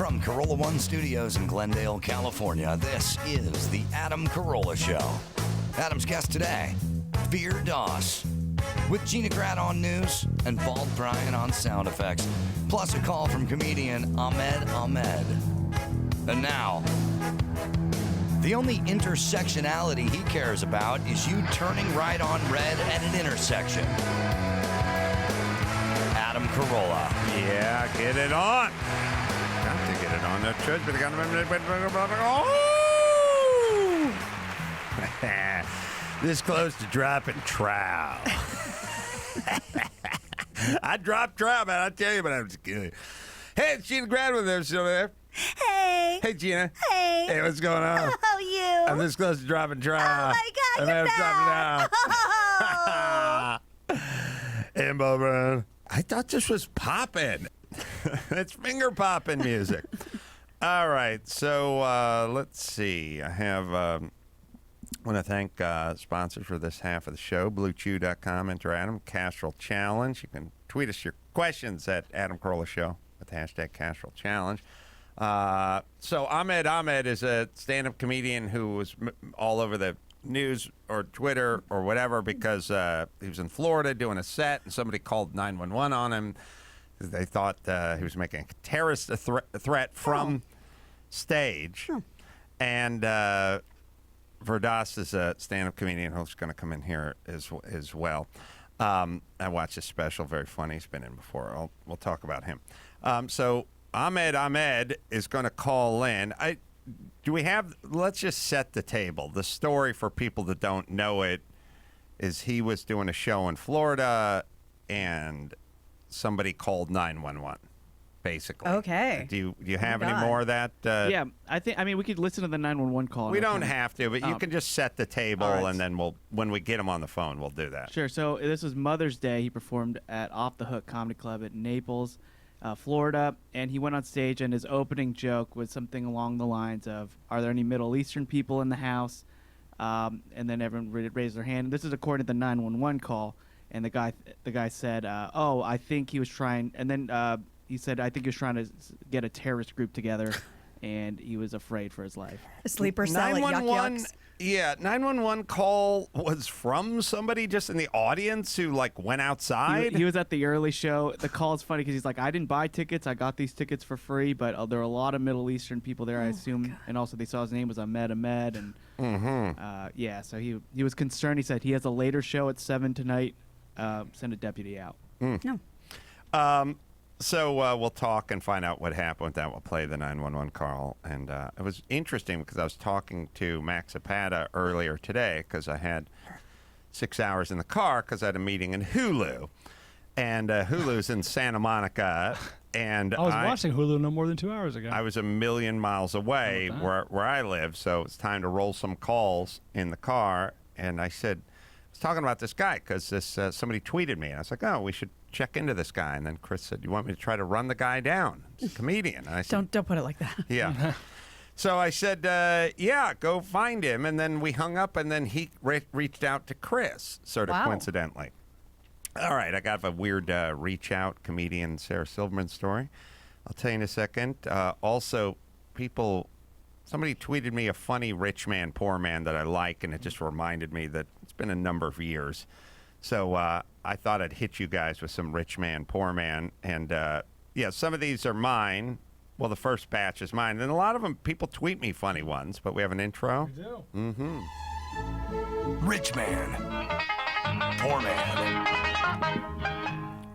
From Carolla One Studios in Glendale, California, this is the Adam Carolla Show. Adam's guest today, Veer Doss, with Gina Grad on news and Bald Brian on sound effects, plus a call from comedian Ahmed Ahmed. And now, the only intersectionality he cares about is you turning right on red at an intersection. Adam Carolla. Yeah, get it on. Got to get it on. No choice, but oh! This close to dropping trout. I dropped trout, man. I tell you, but I'm just kidding. Hey, it's Gina Grad with us over there. Hey. Hey, Gina. Hey. Hey, what's going on? How are you? I'm this close to dropping trout. Oh my God, you're back. And Bob, I thought this was popping. It's finger popping music. All right, so let's see. I want to thank sponsors for this half of the show. BlueChew.com, enter Adam, Castrol Challenge. You can tweet us your questions at Adam Carolla Show with the hashtag Castrol Challenge. So Ahmed Ahmed is a stand-up comedian who was all over the news or Twitter or whatever because he was in Florida doing a set and somebody called 911 on him. They thought he was making a terrorist threat from stage. And Verdas is a stand-up comedian who's going to come in here as well. I watched his special, very funny. He's been in before. We'll talk about him. So Ahmed Ahmed is going to call in. Let's just set the table. The story for people that don't know it is he was doing a show in Florida and somebody called 911, basically. Okay. Do you have any more of that? Yeah, I mean, we could listen to the 911 call. We don't have to, but you can just set the table, right. and then when we get him on the phone, we'll do that. Sure. So this was Mother's Day. He performed at Off the Hook Comedy Club at Naples, Florida, and he went on stage, and his opening joke was something along the lines of, "Are there any Middle Eastern people in the house?" And then everyone raised their hand. This is according to the 911 call. And the guy said, "Oh, I think he was trying." And then he said, "I think he was trying to get a terrorist group together," and he was afraid for his life. A sleeper cell at Yuck Yucks. Yeah, 911 call was from somebody just in the audience who went outside. He was at the early show. The call is funny because he's like, "I didn't buy tickets. I got these tickets for free, but there were a lot of Middle Eastern people there, I assume." God. And also they saw his name was Ahmed Ahmed, and yeah, so he was concerned. He said he has a later show at 7 tonight. Send a deputy out. No. So we'll talk and find out what happened with that. We'll play the 911 call. And it was interesting because I was talking to Max Zapata earlier today because I had 6 hours in the car because I had a meeting in Hulu. And Hulu's in Santa Monica. And I was watching Hulu no more than 2 hours ago. I was a million miles away where I live. So it's time to roll some calls in the car. And I said, I was talking about this guy because somebody tweeted me. And I was like, "Oh, we should check into this guy." And then Chris said, "You want me to try to run the guy down? He's a comedian." And I said, Don't put it like that. Yeah. So I said, "Yeah, go find him." And then we hung up, and then he reached out to Chris, sort of coincidentally. All right, I got a weird reach out comedian Sarah Silverman story. I'll tell you in a second. Also, somebody tweeted me a funny rich man, poor man that I like, and it just reminded me that it's been a number of years. So I thought I'd hit you guys with some rich man, poor man. And, yeah, some of these are mine. Well, the first batch is mine. And a lot of them, people tweet me funny ones, but we have an intro. We do. Mm-hmm. Rich man, poor man.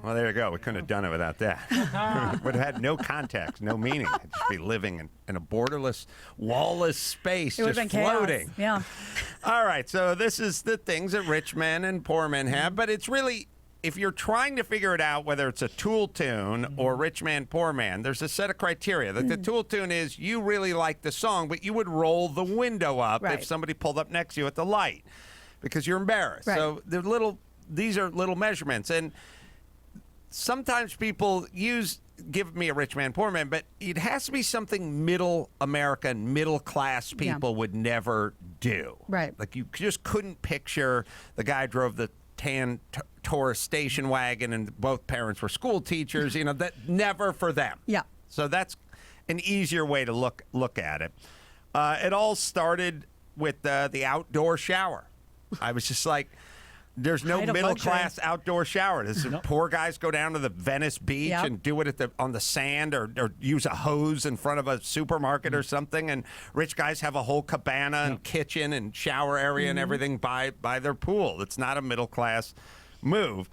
Well, there you go. We couldn't have done it without that. Would have had no context, no meaning. I'd just be living in a borderless, wall-less space, It would just have been floating. chaos. Yeah. All right, so this is the things that rich men and poor men have, but it's really, if you're trying to figure it out, whether it's a Tool tune or rich man, poor man, there's a set of criteria. The Tool tune is you really like the song, but you would roll the window up Right. if somebody pulled up next to you at the light because you're embarrassed. Right. So these are little measurements, and sometimes people give me a rich man, poor man, but it has to be something middle American, middle class people would never do. Right. Like you just couldn't picture the guy drove the tan Taurus station wagon and both parents were school teachers, that never for them. Yeah. So that's, an easier way to look at it. It all started with the outdoor shower. I was just like, there's no Height of middle-class outdoor shower. This is poor guys go down to the Venice Beach and do it on the sand or use a hose in front of a supermarket or something. And rich guys have a whole cabana and kitchen and shower area and everything by their pool. It's not a middle-class move.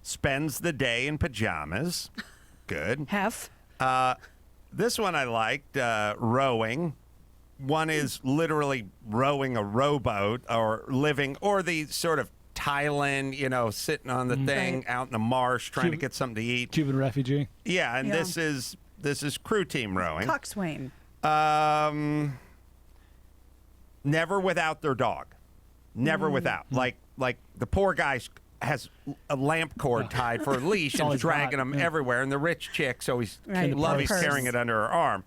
Spends the day in pajamas. Good. Hef. This one I liked, rowing. One is literally rowing a rowboat or the sort of Thailand, sitting on the thing out in the marsh trying to get something to eat. Cuban refugee. Yeah, and this is crew team rowing. Coxswain. Never without their dog. Never without. Like the poor guy has a lamp cord tied for a leash and always dragging hot, him everywhere, and the rich chick always loves Purse. carrying it under her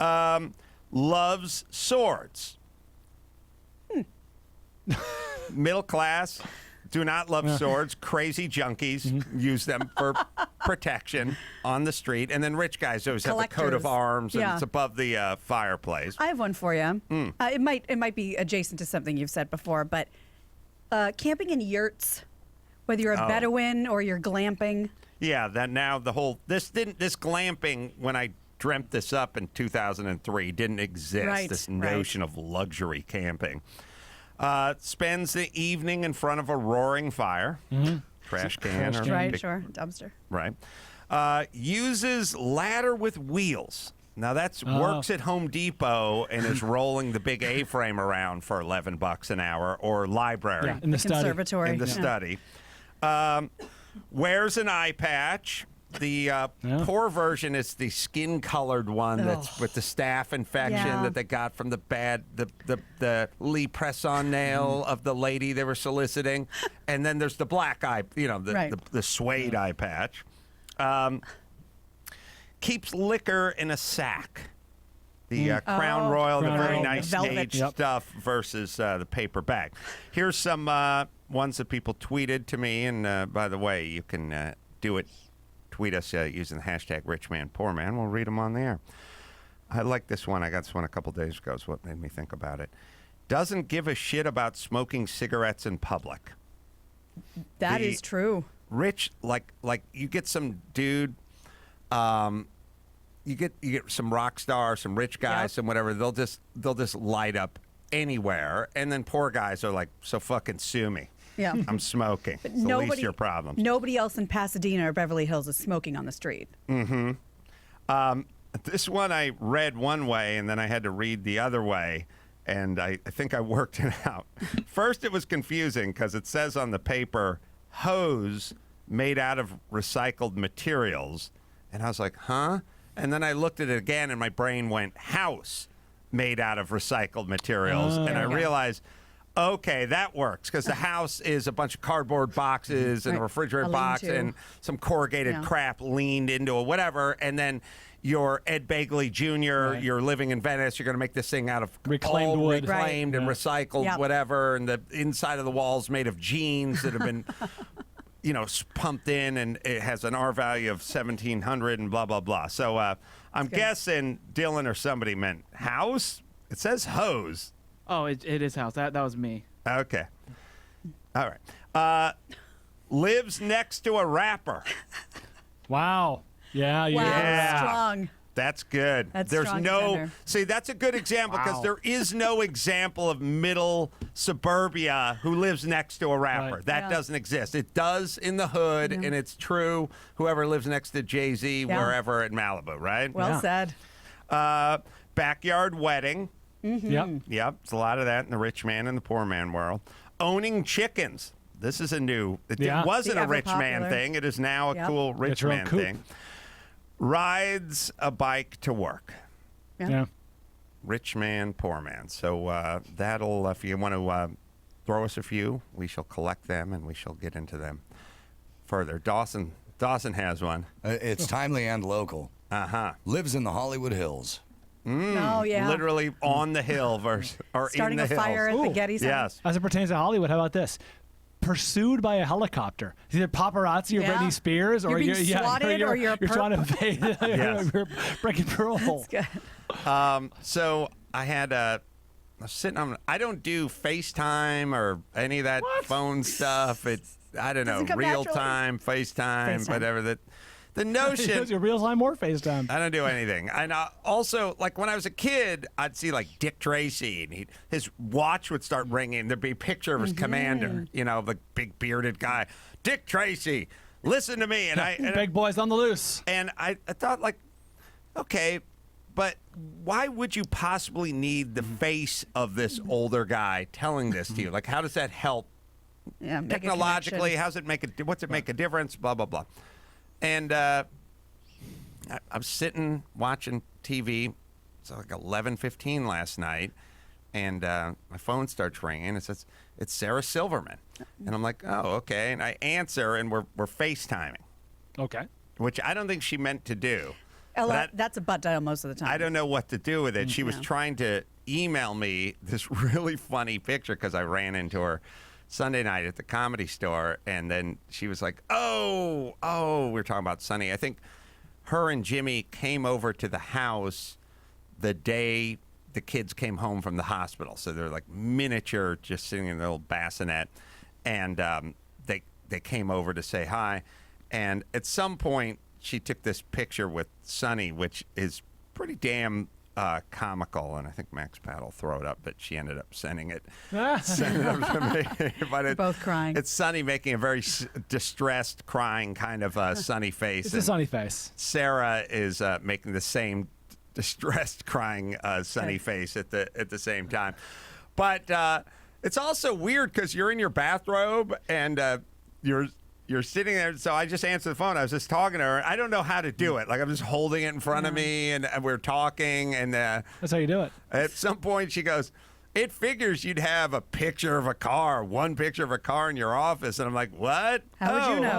arm. Loves swords. Middle class, do not love swords. Crazy junkies use them for protection on the street. And then rich guys always have a coat of Collectors. arms, and it's above the fireplace. I have one for you. It might be adjacent to something you've said before, but camping in yurts, whether you're a Bedouin or you're glamping. Yeah, that now this glamping, when I dreamt this up in 2003, didn't exist. Right, This notion of luxury camping. Spends the evening in front of a roaring fire. Trash can. Or Right, big- sure. Dumpster. Right. Uses ladder with wheels. Now that's works at Home Depot and is rolling the big A-frame around for $11 an hour, or library Yeah, in the study. Conservatory. in the study. Wears an eye patch. The poor version is the skin-colored one that's with the staph infection Yeah. that they got from the Lee press-on nail of the lady they were soliciting, and then there's the black eye, the suede eye patch. Keeps liquor in a sack. The Crown Royal, the Crown very Royal. nice Velvet. aged stuff versus the paper bag. Here's some ones that people tweeted to me, and by the way, you can do it. Tweet us using the hashtag #RichManPoorMan. We'll read them on the air. I like this one. I got this one a couple days ago. It's what made me think about it. Doesn't give a shit about smoking cigarettes in public. That is true. Rich, like you get some dude, you get some rock stars, some rich guys, some whatever. They'll just light up anywhere, and then poor guys are like, so fucking sue me. Yeah. I'm smoking. It's the least of your problems. Nobody else in Pasadena or Beverly Hills is smoking on the street. This one I read one way, and then I had to read the other way, and I think I worked it out. First, it was confusing because it says on the paper, hose made out of recycled materials. And I was like, huh? And then I looked at it again, and my brain went, house made out of recycled materials. And I realized, okay, that works, because the house is a bunch of cardboard boxes and a refrigerator A box lean-to. and some corrugated crap leaned into a whatever, and then you're Ed Begley Jr., you're living in Venice, you're going to make this thing out of Reclaimed all wood. reclaimed and recycled Yep. whatever, and the inside of the walls made of jeans that have been pumped in, and it has an R value of 1,700 and blah, blah, blah. So I'm guessing Dylan or somebody meant house. It says hose. Oh, it is house. That was me. Okay. All right. Lives next to a rapper. Wow. Yeah. Wow, Yeah. strong. That's good. That's There's strong no contender. see. That's a good example because Wow. there is no example of middle suburbia who lives next to a rapper. Right. That Yeah. doesn't exist. It does in the hood, and it's true. Whoever lives next to Jay-Z, Yeah. wherever at Malibu, right? Well said. Backyard wedding. Yep. Yep, it's a lot of that in the rich man and the poor man world. Owning chickens. This is a new. It Yeah. wasn't The a rich man ever-popular. thing. It is now a Yep. cool rich Get your own man coop. thing. Rides a bike to work. Yeah. Rich man, poor man. So that'll, if you want to throw us a few, we shall collect them and we shall get into them further. Dawson has one. It's timely and local. Uh-huh. Lives in the Hollywood Hills. Oh, yeah. Literally on the hill or Starting in the a fire hills. at the Getty Center. Yes. As it pertains to Hollywood, how about this? pursued by a helicopter. It's either paparazzi or Yeah. Britney Spears, or You're being swatted, or you're trying to evade. Yes. You're breaking parole. Good. So I had I was sitting on. I don't do FaceTime or any of that phone stuff. I don't know, Doesn't come real naturally. time, FaceTime, FaceTime. whatever. The notion. Your real time or FaceTime. I don't do anything. And also, like when I was a kid, I'd see like Dick Tracy, and his watch would start ringing. There'd be a picture of his commander, the big bearded guy, Dick Tracy. Listen to me, and Big boys on the loose. And I thought, like, okay, but why would you possibly need the face of this older guy telling this to you? Like, how does that help Yeah, make a technologically? connection. How's it what's it make a difference? Blah, blah, blah. And I'm sitting watching TV. It's like 11:15 last night, and my phone starts ringing. It says, it's Sarah Silverman. And I'm like, oh, okay. And I answer, and we're FaceTiming, Okay. which I don't think she meant to do. That's a butt dial most of the time. I don't know what to do with it. She was No. trying to email me this really funny picture because I ran into her Sunday night at the Comedy Store, and then she was like, oh, we were talking about Sunny. I think her and Jimmy came over to the house the day the kids came home from the hospital. So they're like miniature, just sitting in the little bassinet, and they came over to say hi. And at some point, she took this picture with Sunny, which is pretty damn comical, and I think Max Pat will throw it up, but she ended up sending it to me. But Both crying. It's Sunny making a very distressed, crying kind of sunny face. It's a and sunny face. Sarah is making the same distressed, crying, sunny face at the same time. But it's also weird because you're in your bathrobe and you're sitting there, so I just answered the phone. I was just talking to her. I don't know how to do it. Like, I'm just holding it in front of me, and we're talking, and That's how you do it. at some point she goes, it figures you'd have a picture of a car, one picture of a car in your office. And I'm like, what? How would you know?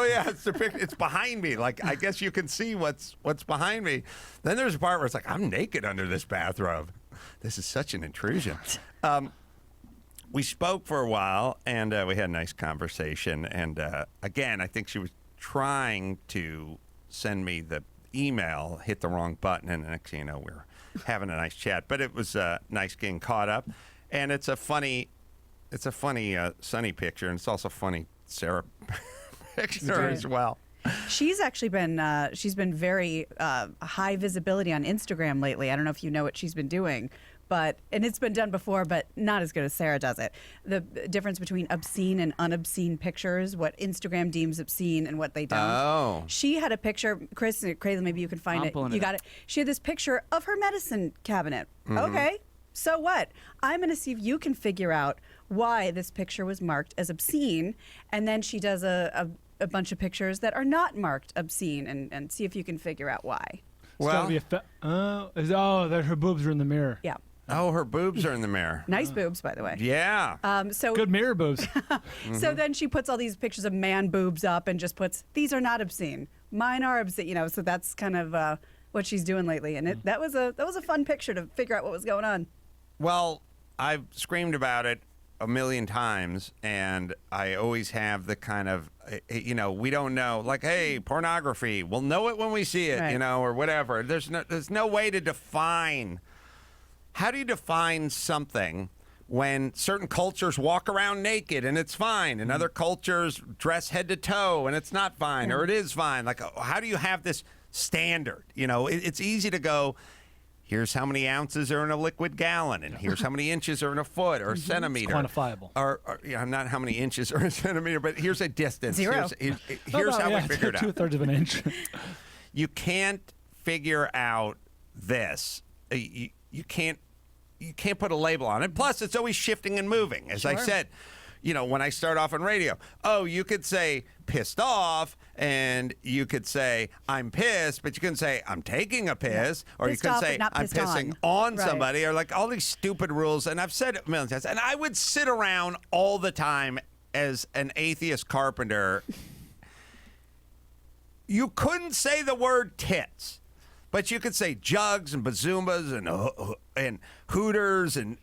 Yeah, it's the picture. It's behind me. Like, I guess you can see what's behind me. Then there's a part where it's like, I'm naked under this bathrobe. This is such an intrusion. We spoke for a while, and we had a nice conversation. And again, I think she was trying to send me the email, hit the wrong button, and the next thing you know, we're having a nice chat. But it was nice getting caught up. And it's a funny Sunny picture, and it's also funny Sarah picture as well. She's actually been very high visibility on Instagram lately. I don't know if you know what she's been doing, and it's been done before, but not as good as Sarah does it. The difference between obscene and unobscene pictures, what Instagram deems obscene and what they don't. Oh. She had a picture, Chris, Crazy, maybe you can find I'm it. pulling You it got up. it. She had this picture of her medicine cabinet. Mm-hmm. Okay, so what? I'm going to see if you can figure out why this picture was marked as obscene, and then she does a bunch of pictures that are not marked obscene, and see if you can figure out why. It's gotta be her boobs are in the mirror. Yeah. Oh, her boobs are in the mirror. Nice boobs, by the way. Yeah. So Good mirror boobs. So then she puts all these pictures of man boobs up and just puts, these are not obscene. Mine are obscene. So that's kind of what she's doing lately. And that was a fun picture to figure out what was going on. Well, I've screamed about it a million times, and I always have the kind of, we don't know, like, hey, pornography, we'll know it when we see it, Right. or whatever. There's no way to define. How do you define something when certain cultures walk around naked and it's fine, and other cultures dress head to toe and it's not fine, or it is fine? Like, how do you have this standard? It's easy to go, here's how many ounces are in a liquid gallon, and here's how many inches are in a foot or a centimeter. It's quantifiable. Or not how many inches are in a centimeter, but here's a distance. 0. Here's how we figured it out. 2/3 of an inch. You can't figure out this. You can't put a label on it. Plus, it's always shifting and moving. As I Sure. said, when I start off on radio, you could say pissed off, and you could say I'm pissed, but you couldn't say I'm taking a piss, or Pissed you could off, say but not I'm pissed pissing on. on Right. somebody, or like all these stupid rules. And I've said it a million times. And I would sit around all the time as an atheist carpenter. You couldn't say the word tits, But you could say jugs and bazoomas and hooters and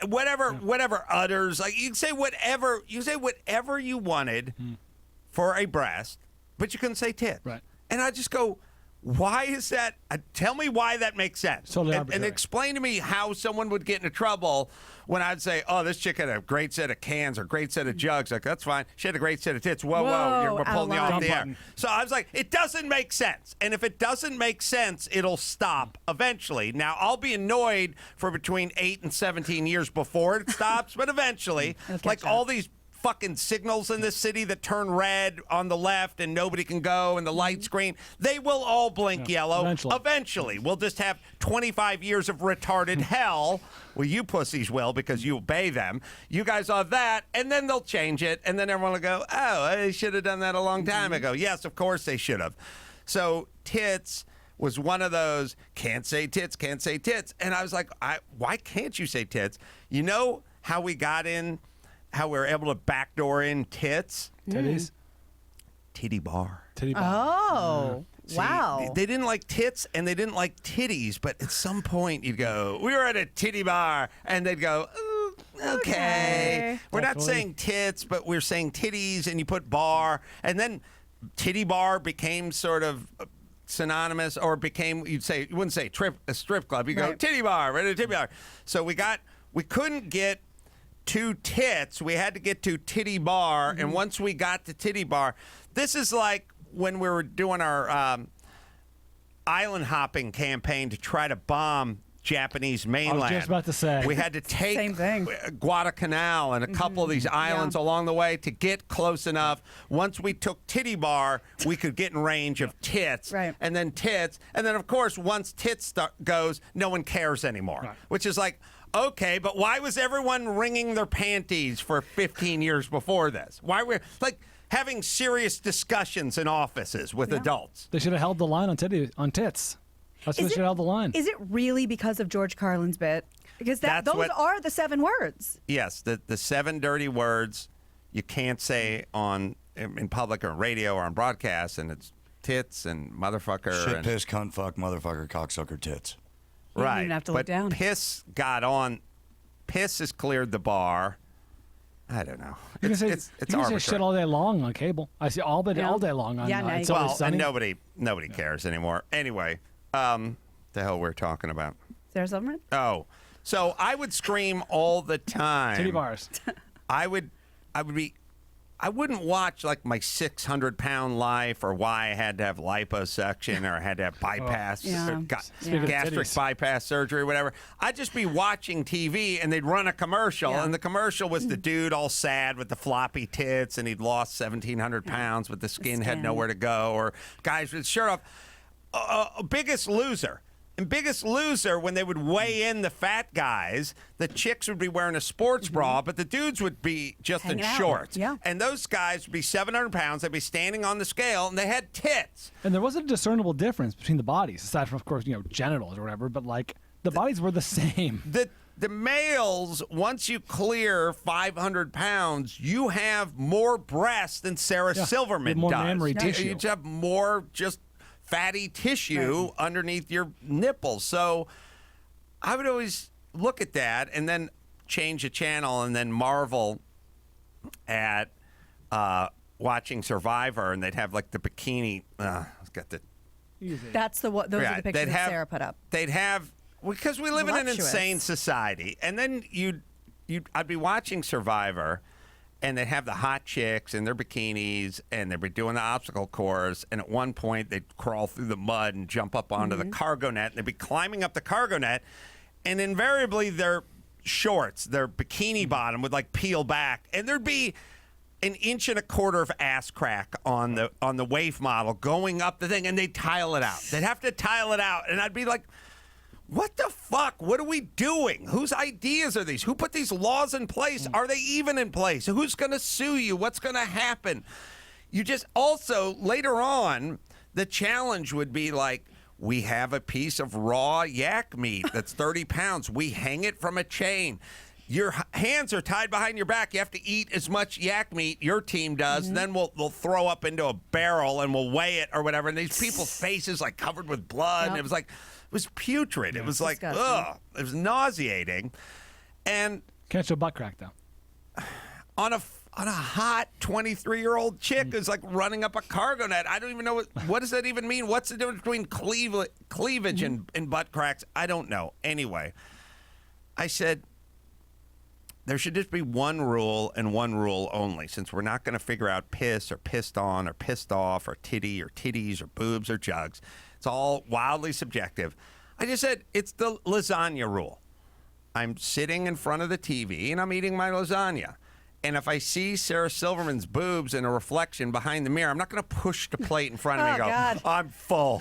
whatever udders. Like you can say whatever you wanted for a breast, but you couldn't say tit. Right. And I just go, why is that? Tell me why that makes sense. Totally and arbitrary. explain to me how someone would get into trouble when I'd say, oh, this chick had a great set of cans or great set of jugs. Like, that's fine. She had a great set of tits. Whoa, we're pulling you off the air. So I was like, it doesn't make sense. And if it doesn't make sense, it'll stop eventually. Now, I'll be annoyed for between 8 and 17 years before it stops, but eventually, like all these fucking signals in this city that turn red on the left and nobody can go and the light's green, they will all blink yellow. Eventually. We'll just have 25 years of retarded hell. Well, you pussies will because you obey them. You guys have that, and then they'll change it, and then everyone will go, oh, they should have done that a long time ago. Yes, of course they should have. So tits was one of those, can't say tits. And I was like, why can't you say tits? You know how we got in, how we were able to backdoor in tits? Titties? Titty bar. Titty bar. Oh, wow. They didn't like tits and they didn't like titties, but at some point you'd go, we were at a titty bar, and they'd go, ooh, okay. We're not saying tits, but we're saying titties, and you put bar, and then titty bar became sort of synonymous, or became, you wouldn't say a strip club, you go titty bar, we're at a titty bar. So we couldn't get to tits, we had to get to titty bar, and once we got to titty bar, this is like when we were doing our island hopping campaign to try to bomb Japanese mainland. I was just about to say. We had to take Same thing. Guadalcanal and a couple of these islands along the way to get close enough. Once we took titty bar, we could get in range of tits, and then tits, and then of course once tits goes, no one cares anymore, which is like, okay, but why was everyone wringing their panties for 15 years before this? Why were like having serious discussions in offices with adults? They should have held the line on tits. That's what they should have held the line. Is it really because of George Carlin's bit? Because those are the 7 words. Yes, the 7 dirty words you can't say in public or radio or on broadcast, and it's tits and motherfucker. Shit, piss, cunt, fuck, motherfucker, cocksucker, tits. You Right. don't even have to look down. Piss got on. Piss has cleared the bar. I don't know. You It's can arbitrary. say shit all day long on cable. I see all day long on It's Always Well, Sunny. and nobody cares anymore. Anyway, the hell we're talking about. Sarah Silverman? Oh, so I would scream all the time. Titty bars. I wouldn't watch like my 600-pound life or why I had to have liposuction or I had to have bypass, gastric bypass surgery, whatever. I'd just be watching TV and they'd run a commercial, and the commercial was the dude all sad with the floppy tits and he'd lost 1,700 pounds, but the skin had nowhere to go, or guys with shirt off. Biggest Loser. And Biggest Loser, when they would weigh in the fat guys, the chicks would be wearing a sports bra, but the dudes would be just Hanging in out. shorts. Yeah. And those guys would be 700 pounds. They'd be standing on the scale, and they had tits. And there wasn't a discernible difference between the bodies, aside from, of course, genitals or whatever, but like the bodies were the same. The males, once you clear 500 pounds, you have more breasts than Sarah Silverman more does. mammary tissue. You just have more just fatty tissue underneath your nipples. So I would always look at that and then change the channel and then marvel at watching Survivor, and they'd have like the bikini. It's got the. That's those are the pictures that Sarah put up. They'd have, because we live in an insane society, and then I'd be watching Survivor. And they'd have the hot chicks in their bikinis, and they'd be doing the obstacle course. And at one point, they'd crawl through the mud and jump up onto the cargo net. And they'd be climbing up the cargo net. And invariably, their shorts, their bikini bottom would like peel back. And there'd be an 1.25 inches of ass crack on the waif model going up the thing. And they'd tile it out. They'd have to tile it out. And I'd be like, what the fuck? What are we doing? Whose ideas are these? Who put these laws in place? Are they even in place? Who's going to sue you? What's going to happen? You just also, later on, the challenge would be like, we have a piece of raw yak meat that's 30 pounds. We hang it from a chain. your hands are tied behind your back. You have to eat as much yak meat your team does. And then they'll throw up into a barrel and we'll weigh it or whatever. And these people's faces like covered with blood. And it was putrid. It was like, ugh. It was nauseating. And Can't show butt crack though. On a hot 23-year-old chick who's like running up a cargo net. I don't even know what does that even mean? What's the difference between cleavage and butt cracks? I don't know. Anyway, I said there should just be one rule and one rule only, since we're not going to figure out piss or pissed on or pissed off or titty or titties or boobs or jugs. It's all wildly subjective. I just said it's the lasagna rule. I'm sitting in front of the TV and I'm eating my lasagna. And if I see Sarah Silverman's boobs in a reflection behind the mirror, I'm not going to push the plate in front of me and go, God. I'm full.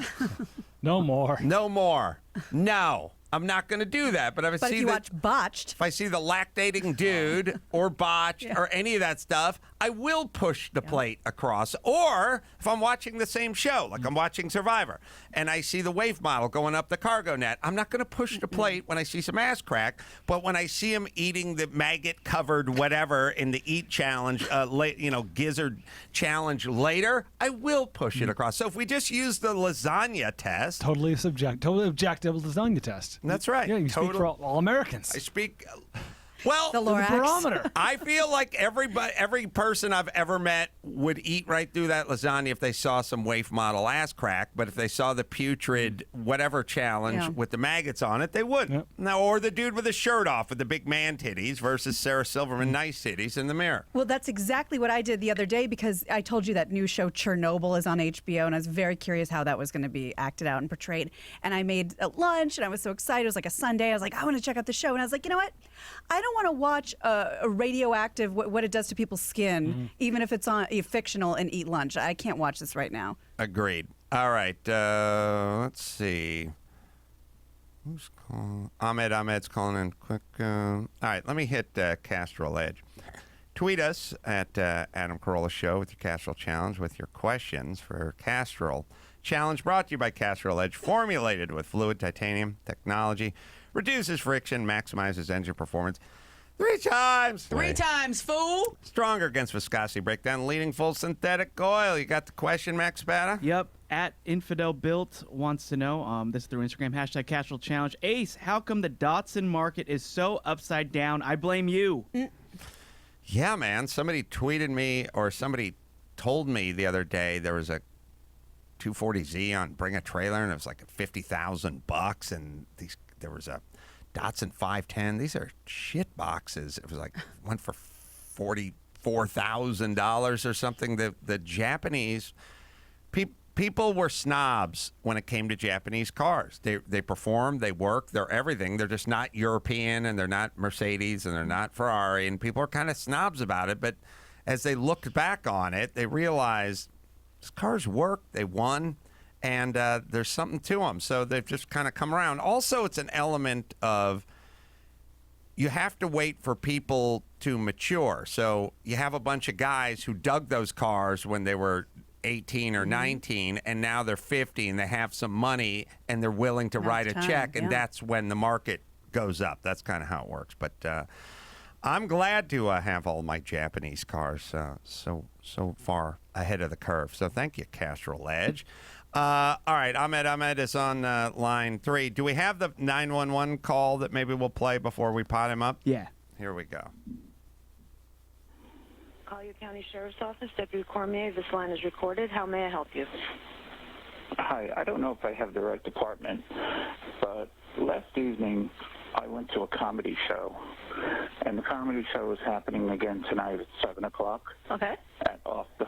No more. No more. No. I'm not going to do that. But But if you watch Botched, if I see the lactating dude or Botched or any of that stuff, I will push the plate across. Or if I'm watching the same show, like I'm watching Survivor, and I see the wave model going up the cargo net, I'm not going to push the plate when I see some ass crack. But when I see him eating the maggot-covered whatever in the eat challenge, gizzard challenge later, I will push it across. So if we just use the lasagna test. Totally objective lasagna test. That's right. Yeah, you speak for all Americans. I speak. Well, the Lorax. barometer. I feel like every person I've ever met would eat right through that lasagna if they saw some waif model ass crack. But if they saw the putrid whatever challenge with the maggots on it, they wouldn't. Yep. Now, or the dude with the shirt off with the big man titties versus Sarah Silverman nice titties in the mirror. Well, that's exactly what I did the other day, because I told you that new show Chernobyl is on HBO, and I was very curious how that was going to be acted out and portrayed. And I made a lunch, and I was so excited. It was like a Sunday. I was like, I want to check out the show. And I was like, you know what? I don't want to watch a radioactive, what it does to people's skin, even if it's on fictional, and eat lunch. I can't watch this right now. Agreed. All right. Let's see. Who's calling? Ahmed's calling in quick. All right. Let me hit Castrol Edge. Tweet us at Adam Carolla Show with your Castrol Challenge with your questions for Castrol Challenge, brought to you by Castrol Edge, formulated with fluid titanium technology, reduces friction, maximizes engine performance. 3 times. 3 times, fool. Stronger against viscosity breakdown, leading full synthetic oil. You got the question, Max Spada? Yep. At Infidel Built wants to know, this is through Instagram, hashtag Castrol Challenge. Ace, how come the Datsun market is so upside down? I blame you. Yeah, man. Somebody tweeted me, or somebody told me the other day there was a 240Z on Bring a Trailer, and it was like $50,000, and there was a Datsun 510. These are shit boxes. It was like went for $44,000 or something. The Japanese people were snobs when it came to Japanese cars. They perform, they work, they're everything. They're just not European, and they're not Mercedes, and they're not Ferrari, and people are kind of snobs about it. But as they looked back on it, they realized these cars work. They won. And there's something to them. So they've just kind of come around. Also, it's an element of you have to wait for people to mature. So you have a bunch of guys who dug those cars when they were 18 or 19, and now they're 50 and they have some money and they're willing to write a check. And that's when the market goes up. That's kind of how it works. But I'm glad to have all my Japanese cars so far ahead of the curve. So thank you, Castrol Edge. All right, Ahmed is on line 3. Do we have the 911 call that maybe we'll play before we pot him up? Yeah. Here we go. Collier County Sheriff's Office, Deputy Cormier. This line is recorded. How may I help you? Hi, I don't know if I have the right department, but last evening I went to a comedy show, and the comedy show is happening again tonight at 7 o'clock. Okay. At Off the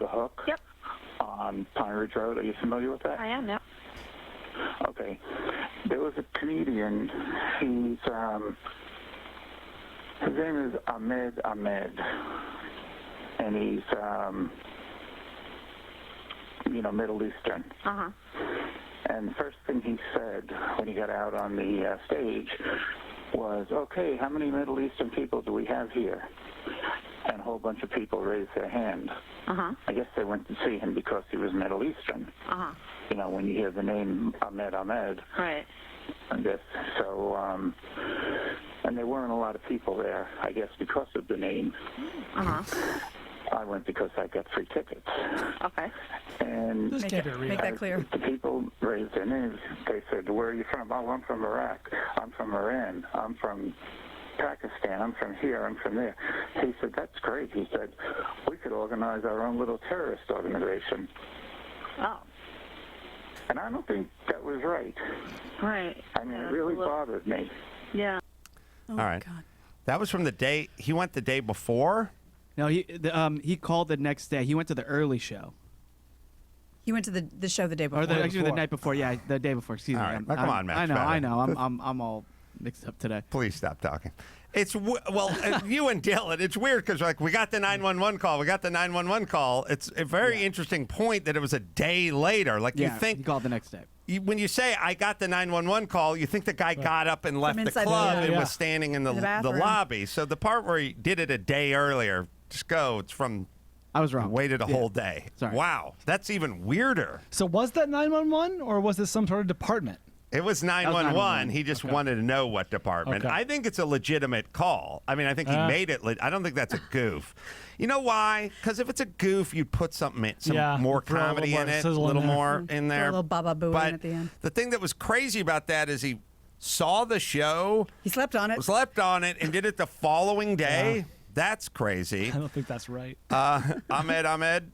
Hook. Yep. On Pine Ridge Road. Are you familiar with that? I am, yep. Okay. There was a comedian. His name is Ahmed Ahmed, and he's Middle Eastern. Uh-huh. And the first thing he said when he got out on the stage was, "Okay, how many Middle Eastern people do we have here?" And a whole bunch of people raised their hand. Uh-huh. I guess they went to see him because he was Middle Eastern. Uh-huh. When you hear the name Ahmed Ahmed. Right. I guess. So, and and there weren't a lot of people there, I guess because of the name. I went because I got free tickets. Okay. And This can't be real. Make that clear. the people raised their names. They said, "Where are you from?" "Oh, I'm from Iraq. I'm from Iran. I'm from Pakistan. I'm from here. I'm from there." He said, "That's great." He said, "We could organize our own little terrorist organization." Oh. And I don't think that was right. Right. I mean, it really bothered me. Yeah. Oh, All right. God. That was from the day he went the day before. No, he called the next day. He went to the early show. He went to the show the day before. Or actually the night before. Yeah, the day before. Excuse All me. right. Now, come on, Max. I know. I'm all mixed up today. Please stop talking. It's you and Dylan. It's weird because like we got the 911 call. We got the 911 call. It's a very interesting point that it was a day later. Like you think he called the next day. when you say I got the 911 call, you think the guy got up and left the inside the- club and Yeah. was standing in the bathroom. lobby. So the part where he did it a day earlier, just go. It's from. I was wrong. Waited a Yeah. whole day. Sorry. Wow, that's even weirder. So was that 911 or was this some sort of department? It was 911. 911. He just wanted to know what department. Okay. I think it's a legitimate call. I mean, I think he made it. I don't think that's a goof. You know why? Because if it's a goof, you'd put some Yeah, more throw a little comedy more in it, a sizzle in little there. more in there. a little Baba Booey But in at the end. the thing that was crazy about that is he saw the show, He slept on it. slept on it, and did it the following day. That's crazy. I don't think that's right. Ahmed.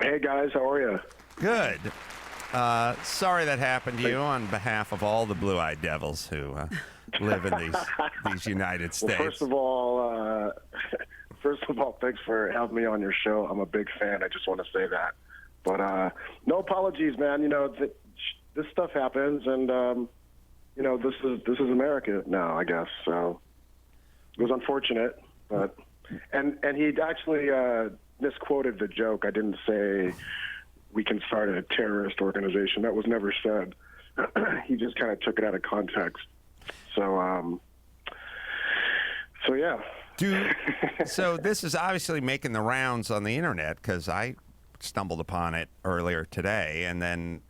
Hey guys, how are you? Good. Sorry that happened to you on behalf of all the blue-eyed devils who live in these United States. Well, first of all, thanks for having me on your show. I'm a big fan. I just want to say that. But no apologies, man. You know, this stuff happens, and you know, this is America now, I guess. So it was unfortunate, but and he actually misquoted the joke. I didn't say we can start a terrorist organization. That was never said. He just kind of took it out of context. So yeah. So this is obviously making the rounds on the internet because I stumbled upon it earlier today, and then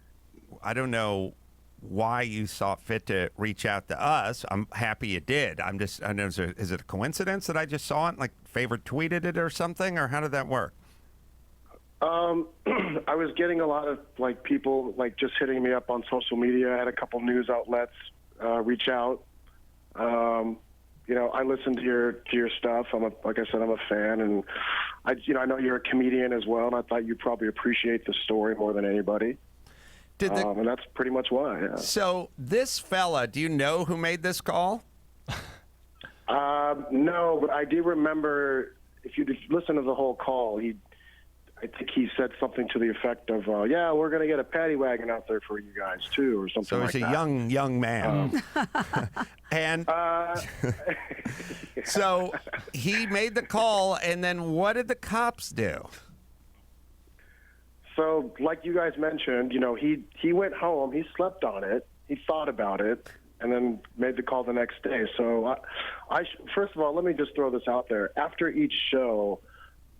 I don't know why you saw fit to reach out to us. I'm happy you did. I know, is it a coincidence that I just saw it, like favorite tweeted it or something, or how did that work? I was getting a lot of like people like just hitting me up on social media. I had a couple news outlets reach out. You know, I listened to your stuff. Like I said, I'm a fan, and I know you're a comedian as well, and I thought you'd probably appreciate the story more than anybody. And that's pretty much why. Yeah. So this fella, do you know who made this call? No, but I do remember if you listen to the whole call, I think he said something to the effect of, "Yeah, we're going to get a paddy wagon out there for you guys too," or something So like he's that. a young man, and so he made the call. And then what did the cops do? So, like you guys mentioned, you know, he went home, he slept on it, he thought about it, and then made the call the next day. So, first of all, let me just throw this out there. After each show,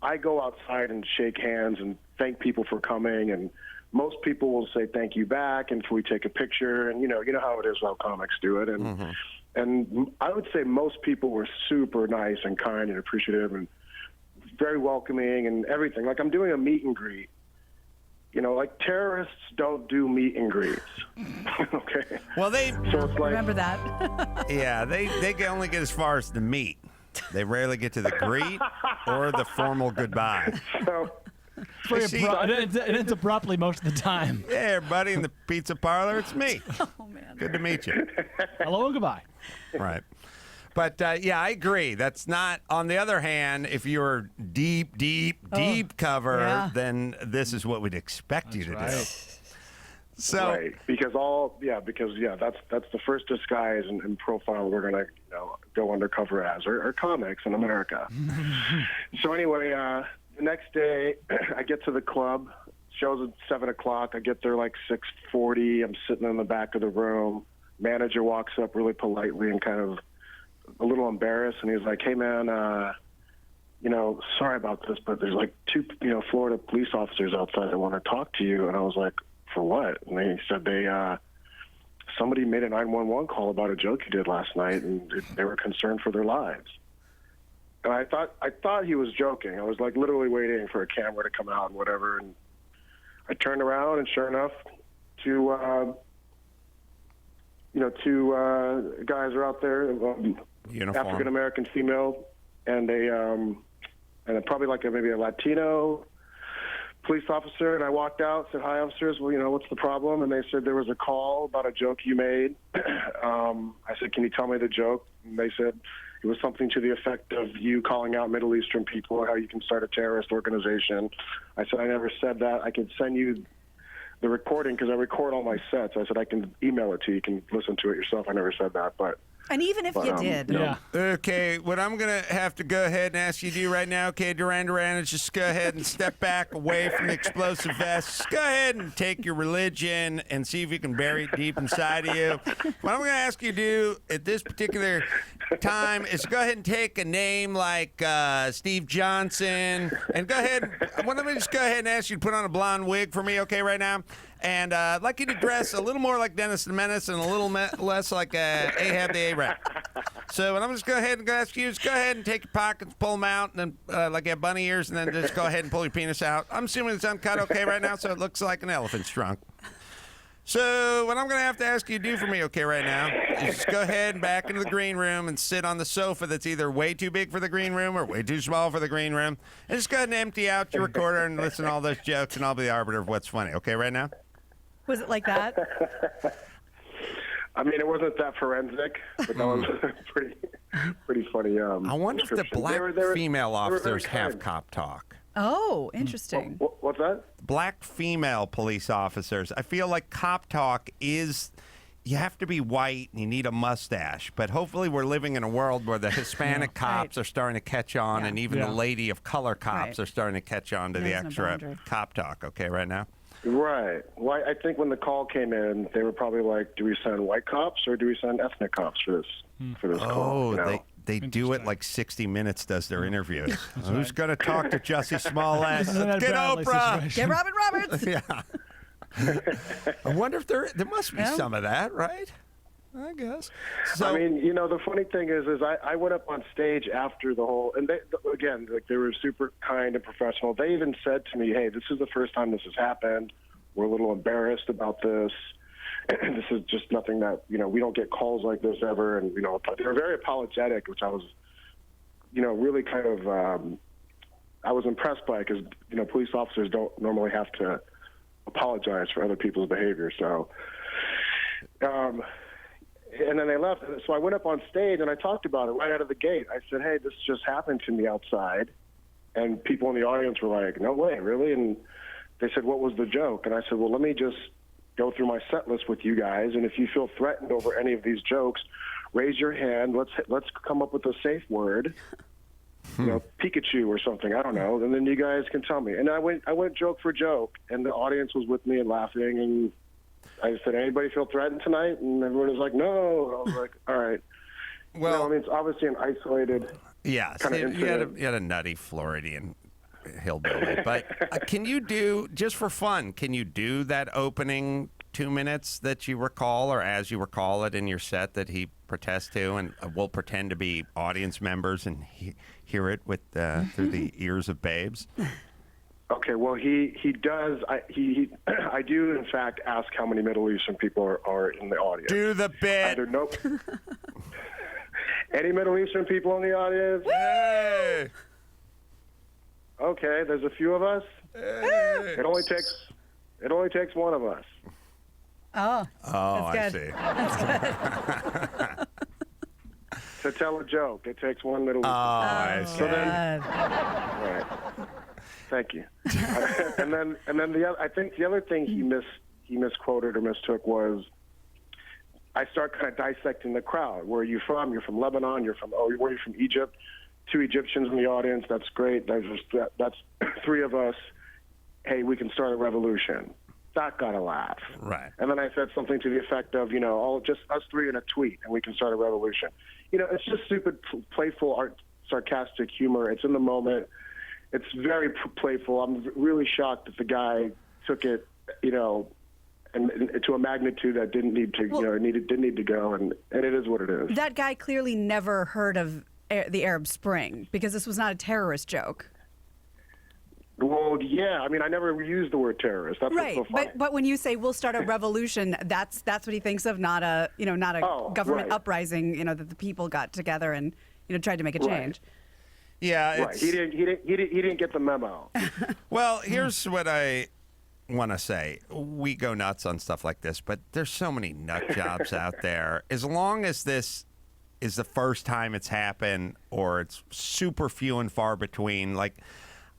I go outside and shake hands and thank people for coming, and most people will say thank you back, and we take a picture, and you know how it is how comics do it, and and I would say most people were super nice and kind and appreciative and very welcoming and everything. Like I'm doing a meet and greet. You know, like terrorists don't do meet and greets. Okay. Well, So it's like, Remember that. yeah, they can only get as far as the meet. They rarely get to the greet or the formal goodbye. so Very see- it ends abruptly most of the time. Hey, everybody in the pizza parlor, it's me. Oh man. Good to meet you. Hello and goodbye. Right. But yeah, I agree. That's not. On the other hand, if you're deep cover, yeah. then this is what we'd expect you to do. So right, because that's the first disguise and profile we're gonna go undercover as, or comics in America. So anyway, the next day I get to the club. Show's at 7:00. I get there like 6:40. I'm sitting in the back of the room. Manager walks up really politely and kind of a little embarrassed, and he's like, "Hey man, sorry about this, but there's like two Florida police officers outside that want to talk to you." And I was like, "For what?" And he said they somebody made a 911 call about a joke you did last night, and they were concerned for their lives. And I thought he was joking. I was like literally waiting for a camera to come out and whatever. And I turned around, and sure enough, two guys are out there, African American female, and probably like maybe a Latino police officer. And I walked out, said, "Hi, officers. Well, what's the problem?" And they said there was a call about a joke you made. I said, "Can you tell me the joke?" And they said it was something to the effect of you calling out Middle Eastern people, how you can start a terrorist organization. I said, "I never said that. I can send you the recording because I record all my sets." I said, "I can email it to you. You can listen to it yourself. I never said that." And even if you did. Yeah. Okay, what I'm going to have to go ahead and ask you to do right now, okay, Duran, is just go ahead and step back away from the explosive vest. Just go ahead and take your religion and see if you can bury it deep inside of you. What I'm going to ask you to do at this particular time is go ahead and take a name like Steve Johnson, and go ahead. Let me just go ahead and ask you to put on a blonde wig for me, okay, right now. And I'd like you to dress a little more like Dennis the Menace and a little less like Ahab the Arab. So what I'm just go ahead and ask you is go ahead and take your pockets, pull them out, and then like you have bunny ears, and then just go ahead and pull your penis out. I'm assuming it's uncut okay right now, so it looks like an elephant's trunk. So what I'm going to have to ask you to do for me, okay, right now, is just go ahead and back into the green room and sit on the sofa that's either way too big for the green room or way too small for the green room. And just go ahead and empty out your recorder and listen to all those jokes, and I'll be the arbiter of what's funny, okay, right now? Was it like that? I mean, it wasn't that forensic, but that was pretty funny. I wonder if the black female officers have cop talk. Oh, interesting. What's that? Black female police officers. I feel like cop talk is, you have to be white and you need a mustache. But hopefully we're living in a world where the Hispanic cops are starting to catch on, and even the lady of color cops are starting to catch on to the extra cop talk, okay, right now? Right. Well, I think when the call came in, they were probably like, "Do we send white cops or do we send ethnic cops for this call?" Oh, they do it like 60 Minutes does their interviews. Who's going to talk to Jussie Smollett? Let's get Oprah. Get Robin Roberts. Yeah. I wonder if there must be some of that, right? I guess. So, I mean, the funny thing is I went up on stage after the whole, and they were super kind and professional. They even said to me, "Hey, this is the first time this has happened. We're a little embarrassed about this. This is just nothing that, we don't get calls like this ever." And, they were very apologetic, which I was, really kind of, I was impressed by, because, police officers don't normally have to apologize for other people's behavior. So, and then they left. So I went up on stage and I talked about it right out of the gate. I said, "Hey, this just happened to me outside." And people in the audience were like, "No way, really?" And they said, "What was the joke?" And I said, "Well, let me just go through my set list with you guys. And if you feel threatened over any of these jokes, raise your hand. Let's come up with a safe word, Pikachu or something. I don't know. And then you guys can tell me." And I went joke for joke, and the audience was with me and laughing. And I said, "Anybody feel threatened tonight?" And everyone was like, "No." I was like, "All right." Well, I mean, it's obviously an isolated kind of incident. You had a nutty Floridian hillbilly. But can you do, just for fun, can you do that opening 2 minutes that you recall, or as you recall it in your set that he protests to, and we'll pretend to be audience members and hear it with through the ears of babes? Okay, well, he does. I do, in fact, ask how many Middle Eastern people are in the audience. Do the bit. Either nope. Any Middle Eastern people in the audience? Hey! Okay, there's a few of us. Hey! It only takes one of us. Oh, I that's see. That's good. To tell a joke, it takes one Middle Eastern. I see. So then, right. Thank you. and then I think the other thing he misquoted or mistook was, I start kind of dissecting the crowd. Where are you from? You're from Lebanon. Where are you from? Egypt. 2 Egyptians in the audience. That's great. That's 3 of us. Hey, we can start a revolution. That got a laugh. Right. And then I said something to the effect of, all just us 3 in a tweet, and we can start a revolution. It's just stupid, playful, sarcastic humor. It's in the moment. It's very playful. I'm really shocked that the guy took it, and to a magnitude that didn't need to, didn't need to go, and it is what it is. That guy clearly never heard of the Arab Spring, because this was not a terrorist joke. Well, yeah. I mean, I never used the word terrorist. That's Right, what's so funny. but when you say we'll start a revolution, that's what he thinks of, not a government right. uprising. That the people got together and tried to make a change. Yeah, Right. He didn't get the memo. Well, here's what I want to say. We go nuts on stuff like this, but there's so many nut jobs out there. As long as this is the first time it's happened, or it's super few and far between, like,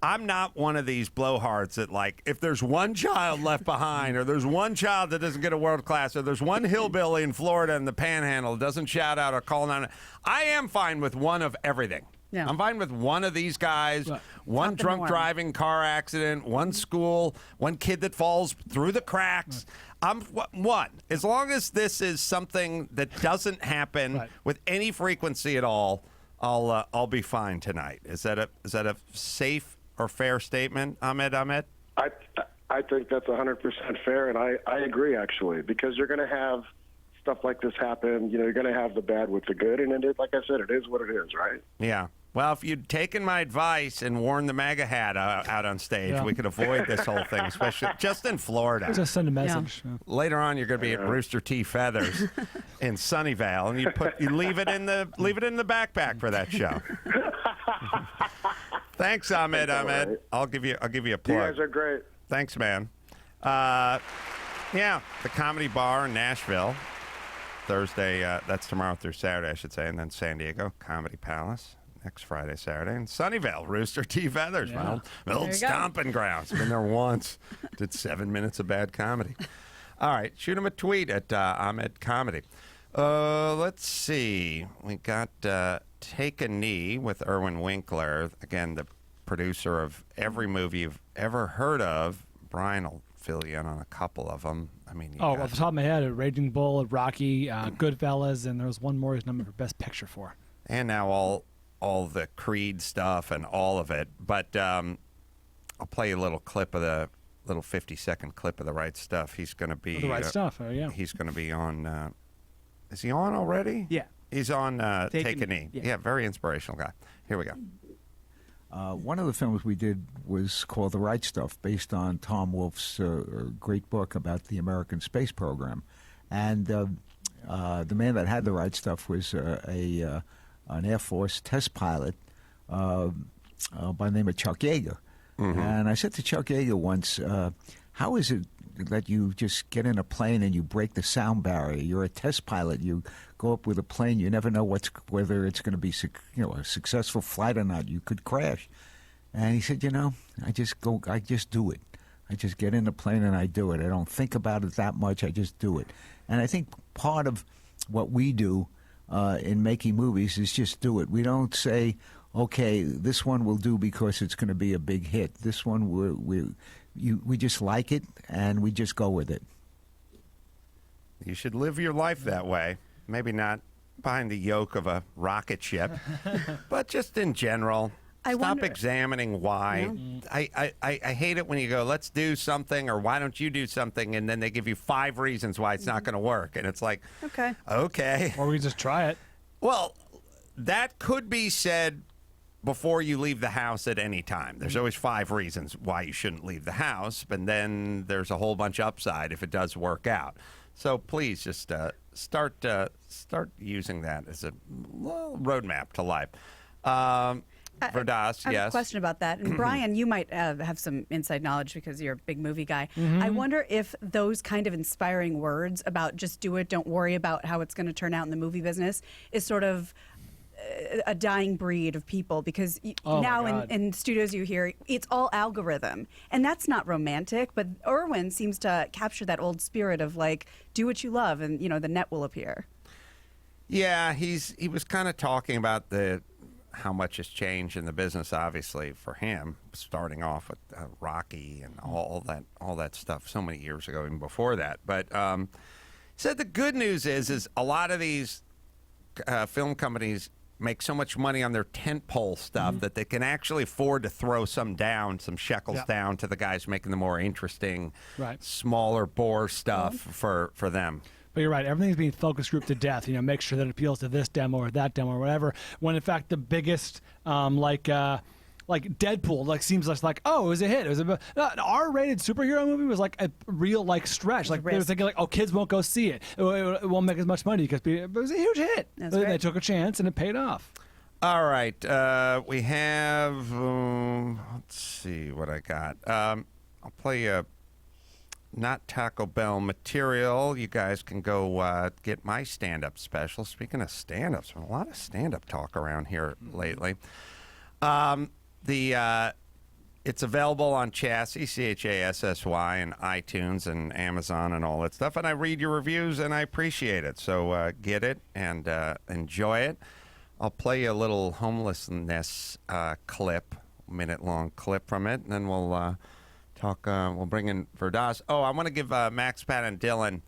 I'm not one of these blowhards that, like, if there's one child left behind, or there's one child that doesn't get a world class, or there's one hillbilly in Florida in the Panhandle that doesn't shout out or call 911. I am fine with one of everything. Yeah. I'm fine with one of these guys, one Not the drunk norm. driving car accident, one school, one kid that falls through the cracks. I'm one. As long as this is something that doesn't happen with any frequency at all, I'll be fine tonight. Is that a safe or fair statement, Ahmed Ahmed? I think that's 100% fair, and I agree, actually, because you're going to have stuff like this happen. You're going to have the bad with the good, and like I said, it is what it is, right? Yeah. Well, if you'd taken my advice and worn the MAGA hat out on stage, we could avoid this whole thing, especially just in Florida. Just send a message. Yeah. Later on, you're going to be at Rooster T. Feathers in Sunnyvale, and you leave it in the backpack for that show. Thanks, Ahmed Ahmed. Right. I'll give you a plug. You guys are great. Thanks, man. The Comedy Bar in Nashville, Thursday. That's tomorrow through Saturday, I should say, and then San Diego Comedy Palace next Friday, Saturday, and Sunnyvale, Rooster T. Feathers, my old stomping grounds. Been there once. Did 7 minutes of bad comedy. All right, shoot him a tweet at Ahmed Comedy. Let's see. We got Take a Knee with Irwin Winkler, again, the producer of every movie you've ever heard of. Brian will fill you in on a couple of them. I mean, off the top of my head, Raging Bull, Rocky, Goodfellas, and there was one more he's nominated for Best Picture for. And now all the Creed stuff and all of it. But I'll play you a little clip of the little 50-second clip of The Right Stuff. He's going to be The Right Stuff. Yeah. He's going to be on. Is he on already? Yeah. He's on Take a Knee. Yeah. Yeah, very inspirational guy. Here we go. One of the films we did was called The Right Stuff, based on Tom Wolfe's great book about the American space program. And the man that had the right stuff was an Air Force test pilot by the name of Chuck Yeager. Mm-hmm. And I said to Chuck Yeager once, how is it that you just get in a plane and you break the sound barrier? You're a test pilot. You go up with a plane. You never know whether it's going to be a successful flight or not. You could crash. And he said, I just do it. I just get in the plane and I do it. I don't think about it that much. I just do it. And I think part of what we do in making movies is just do it. We don't say, okay, this one we'll do because it's going to be a big hit. This one we just like it and we just go with it. You should live your life that way. Maybe not behind the yoke of a rocket ship, but just in general. Stop examining why. Yeah. I hate it when you go, let's do something, or why don't you do something, and then they give you 5 reasons why it's not going to work. And it's like, okay. Or we just try it. Well, that could be said before you leave the house at any time. There's always 5 reasons why you shouldn't leave the house, but then there's a whole bunch upside if it does work out. So please just start using that as a roadmap to life. Verdas, I have yes. a question about that. And Brian, you might have some inside knowledge because you're a big movie guy. Mm-hmm. I wonder if those kind of inspiring words about just do it, don't worry about how it's going to turn out in the movie business is sort of a dying breed of people, because now in studios you hear it's all algorithm, and that's not romantic. But Irwin seems to capture that old spirit of like, do what you love, and the net will appear. Yeah, he was kind of talking about how much has changed in the business, obviously, for him, starting off with Rocky and all that stuff so many years ago, even before that. But he said the good news is a lot of these film companies make so much money on their tentpole stuff that they can actually afford to throw some shekels down to the guys making the more interesting, smaller bore stuff for them. But you're right. Everything's being focus group to death. Make sure that it appeals to this demo or that demo or whatever. When in fact the biggest, like Deadpool, seems like, oh, it was a hit. It was an R-rated superhero movie was like a real stretch. Like they were thinking oh, kids won't go see it. It won't make as much money because it was a huge hit. They took a chance and it paid off. All right, we have. Let's see what I got. I'll play a. Not Taco Bell material. You guys can go get my stand-up special. Speaking of stand-ups, a lot of stand-up talk around here lately. It's available on Chassis, CHASSY, and iTunes and Amazon and all that stuff. And I read your reviews, and I appreciate it. So get it and enjoy it. I'll play you a little homelessness clip, minute-long clip from it, and then we'll... we'll bring in Verdas. Oh, I want to give Max, Pat, and Dylan.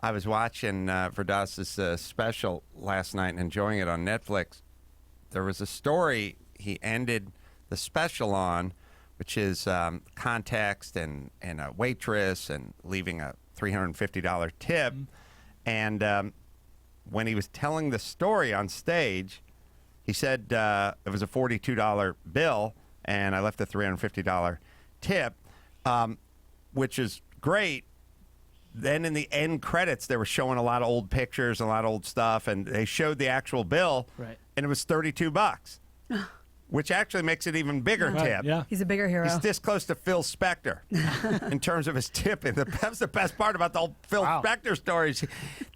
I was watching Verdas's special last night and enjoying it on Netflix. There was a story he ended the special on, which is context and a waitress and leaving a $350 tip. And when he was telling the story on stage, he said it was a $42 bill, and I left a $350 tip. Which is great. Then in the end credits, they were showing a lot of old pictures, a lot of old stuff, and they showed the actual bill, and it was $32, which actually makes it even bigger tip. Yeah. He's a bigger hero. He's this close to Phil Spector in terms of his tipping. That was the best part about the whole Phil Spector stories.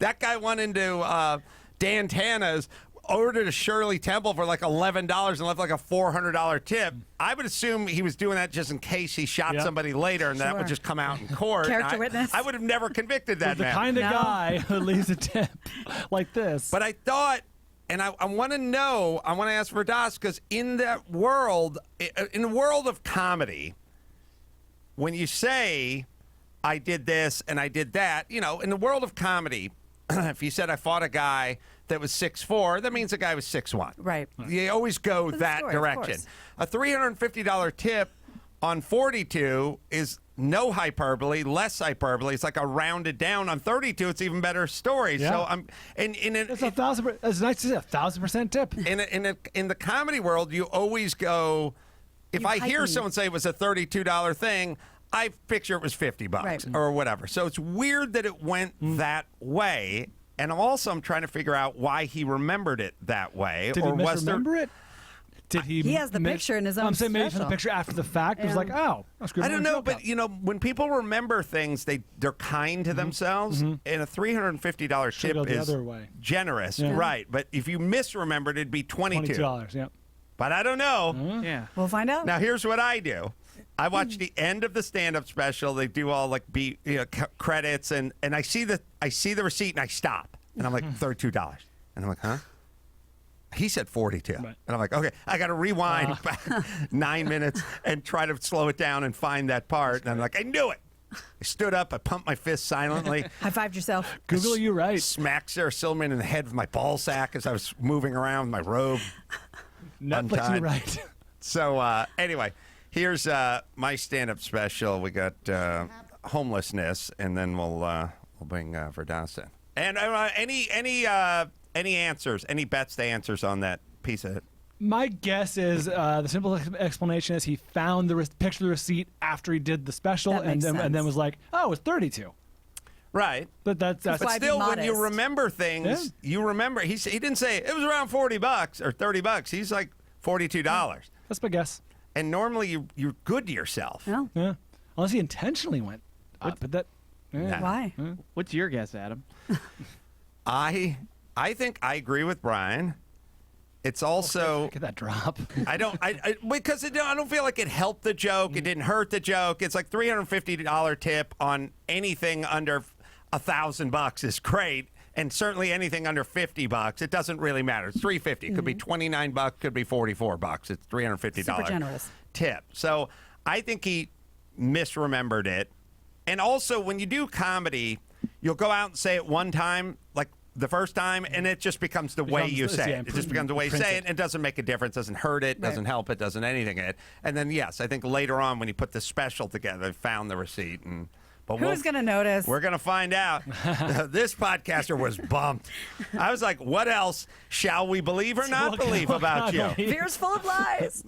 That guy went into Dan Tana's, ordered a Shirley Temple for like $11 and left like a $400 tip. I would assume he was doing that just in case he shot somebody later, and that would just come out in court. Character witness. I would have never convicted that man. The kind of guy who leaves a tip like this. But I thought, and I want to know, I want to ask Verdas, because in that world, in the world of comedy, when you say, I did this and I did that, in the world of comedy, if you said I fought a guy that was 6'4", that means the guy was 6'1". Right. You always go that story, direction. A $350 tip on 42 is no hyperbole, less hyperbole. It's like a rounded down. On 32, it's even better story. Yeah. So I'm it's 1,000%. It's nice to see 1,000% tip. In the comedy world, you always go. If I hear someone say it was a $32 thing, I picture it was $50 or whatever. So it's weird that it went that way. And I'm trying to figure out why he remembered it that way. Did he misremember it? Did he? He has the picture in his own. I'm saying maybe from the special. picture after the fact. It was like, oh, I don't know, but when people remember things, they're kind to themselves, and a $350 tip go the is other way. Generous, right? But if you misremembered, it'd be $22. Yep. But I don't know. Yeah, we'll find out. Now here's what I do. I watch the end of the stand-up special. They do all credits, and I see the receipt, and I stop, and I'm like $32, and I'm like, huh? He said 42, and I'm like, okay, I got to rewind back 9 minutes and try to slow it down and find that part. And I'm like, I knew it. I stood up, I pumped my fist silently. High-fived yourself. Google you right. Smacked Sarah Silverman in the head with my ball sack as I was moving around with my robe. Netflix you right. So anyway, here's my stand-up special. We got homelessness, and then we'll bring Verdas in. And any answers, any bets to answers on that piece of it? My guess is the simple explanation is he found the picture of the receipt after he did the special and then was like, oh, it's 32. Right. But that's but still, when you remember things, you remember. He didn't say it was around $40 or $30. He's like $42. That's my guess. And normally you're good to yourself. No. Yeah. Unless he intentionally went up. But that. Yeah. Why? What's your guess, Adam? I think I agree with Brian. It's also get that drop. I because I don't feel like it helped the joke. It didn't hurt the joke. It's like $350 tip on anything under $1,000 is great, and certainly anything under $50, it doesn't really matter. It's $350. It could be $29. Could be $44. It's $350 Super generous tip. So I think he misremembered it. And also, when you do comedy, you'll go out and say it one time, like the first time, and it just becomes the way you say it. It just becomes the way you say it. It doesn't make a difference, doesn't hurt it, doesn't help it, doesn't anything it. And then, yes, I think later on when you put the special together, they found the receipt. But who's going to notice? We're going to find out. This podcaster was bumped. I was like, what else shall we believe or not believe about you? Beer's full of lies.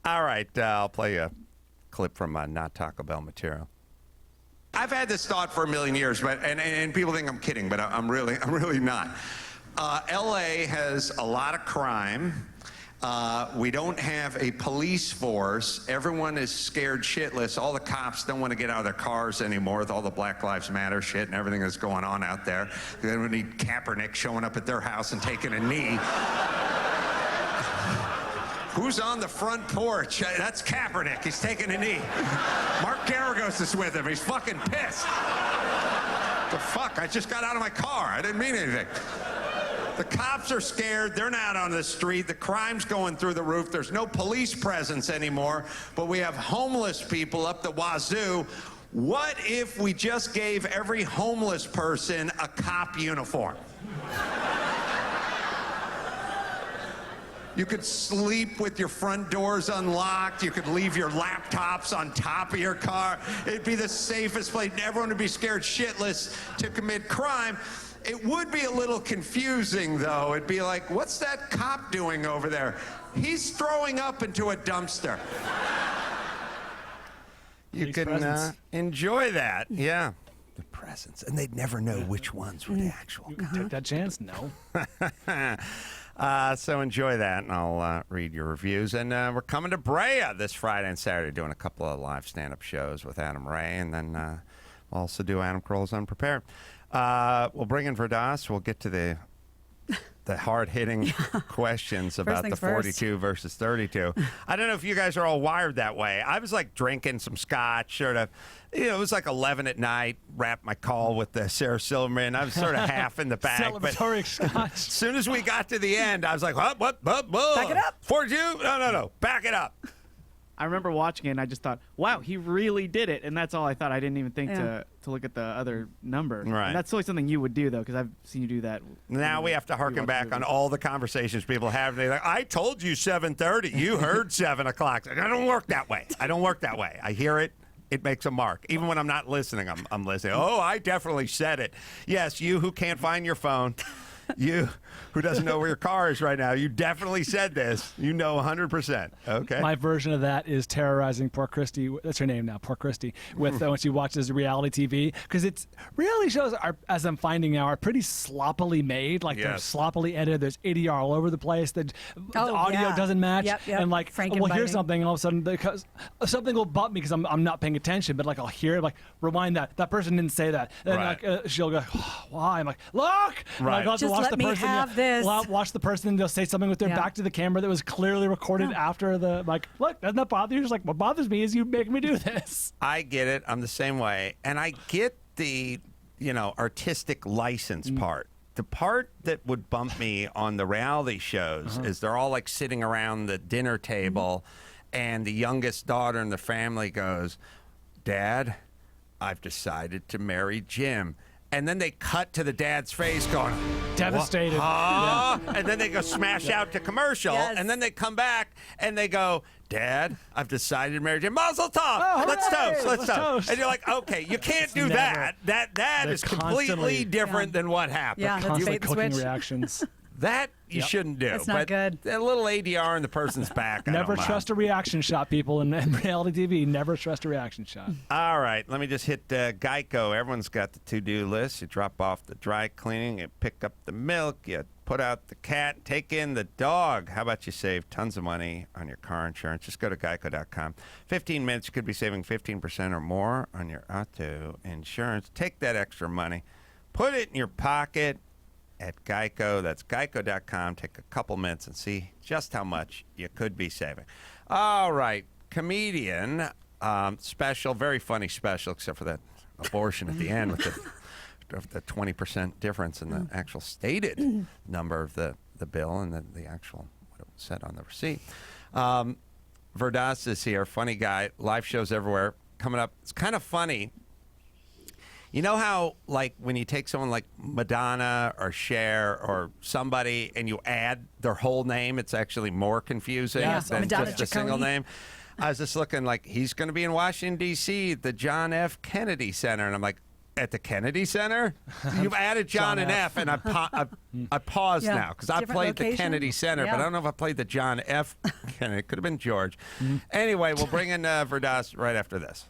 All right, I'll play a clip from my Not Taco Bell material. I've had this thought for a million years, but and people think I'm kidding, but I'm really not. L.A. has a lot of crime. We don't have a police force. Everyone is scared shitless. All the cops don't want to get out of their cars anymore with all the Black Lives Matter shit and everything that's going on out there. They don't need Kaepernick showing up at their house and taking a knee. Who's on the front porch? That's Kaepernick. He's taking a knee. Mark Garagos is with him. He's fucking pissed. The fuck? I just got out of my car. I didn't mean anything. The cops are scared. They're not on the street. The crime's going through the roof. There's no police presence anymore, but we have homeless people up the wazoo. What if we just gave every homeless person a cop uniform? You could sleep with your front doors unlocked. You could leave your laptops on top of your car. It'd be the safest place. Everyone would be scared shitless to commit crime. It would be a little confusing, though. It'd be like, what's that cop doing over there? He's throwing up into a dumpster. You can enjoy that. Yeah. The presents. And they'd never know which ones were the actual cops. Take that chance? No. So enjoy that, and I'll read your reviews. And we're coming to Brea this Friday and Saturday, doing a couple of live stand-up shows with Adam Ray, and then we'll also do Adam Carolla's Unprepared. We'll bring in Verdas. We'll get to the hard-hitting questions about the 42 versus 32. I don't know if you guys are all wired that way. I was like drinking some scotch, sort of. It was like 11 at night, wrapped my call with Sarah Silverman. I was sort of half in the bag. Celebratory scotch. As soon as we got to the end, I was like, what? Back it up. 42? No. Back it up. I remember watching it, and I just thought, wow, he really did it. And that's all I thought. I didn't even think to look at the other number. Right. And that's always something you would do, though, because I've seen you do that. Now we have to harken back on all the conversations people have. They're like, I told you 7:30. You heard 7 o'clock. I don't work that way. I hear it. It makes a mark. Even when I'm not listening, I'm listening. Oh, I definitely said it. Yes, you who can't find your phone. You who doesn't know where your car is right now, you definitely said this. You know 100%. Okay. My version of that is terrorizing poor Christy. That's her name now, poor Christy. With when she watches reality TV, because it's reality shows are, as I'm finding now, are pretty sloppily made. Like they're sloppily edited. There's ADR all over the place. The audio doesn't match. Yep. And like, here's something, and all of a sudden, because something will bump me because I'm not paying attention. But like, I'll hear it, like, rewind that. That person didn't say that. And like, she'll go, oh, why? I'm like, look. Right. Just let me have this. Watch the person, and they'll say something with their back to the camera that was clearly recorded after the, like, look, doesn't that bother you? Just like, what bothers me is you make me do this. I get it. I'm the same way. And I get the, artistic license part. The part that would bump me on the reality shows is they're all like sitting around the dinner table and the youngest daughter in the family goes, Dad, I've decided to marry Jim. And then they cut to the dad's face going, devastated. And then they go smash out to commercial. Yes. And then they come back and they go, Dad, I've decided to marry Jim. Mazel tov. Oh, Let's hooray! toast. Let's toast. And you're like, okay, you can't do never. that. That is completely different than what happened. Yeah, that's Constantly bait and cooking switch. reactions. That you shouldn't do. That's not but good. A little ADR in the person's back. Never trust a reaction shot, people, in reality TV. Never trust a reaction shot. All right, let me just hit Geico. Everyone's got the to-do list. You drop off the dry cleaning, you pick up the milk, you put out the cat, take in the dog. How about you save tons of money on your car insurance? Just go to geico.com. 15 minutes, you could be saving 15% or more on your auto insurance. Take that extra money, put it in your pocket at Geico. That's geico.com. Take a couple minutes and see just how much you could be saving. All right, comedian special, very funny special, except for that abortion at the end with the 20% difference in the actual stated number of the bill and the actual what it said on the receipt. Verdas is here, funny guy, live shows everywhere coming up. It's kind of funny. You know how, like, when you take someone like Madonna or Cher or somebody and you add their whole name, it's actually more confusing Yes, than Madonna just a single Ciccone. name? I was just looking like, he's going to be in Washington, D.C., the John F. Kennedy Center. And I'm like, at the Kennedy Center? You've added John, John and F. F, and I paused Yeah. now because I Different played the location? Kennedy Center, but I Yeah. don't know if I played the John F. Kennedy. It could have been George. Anyway, we'll bring in Verdas right after this.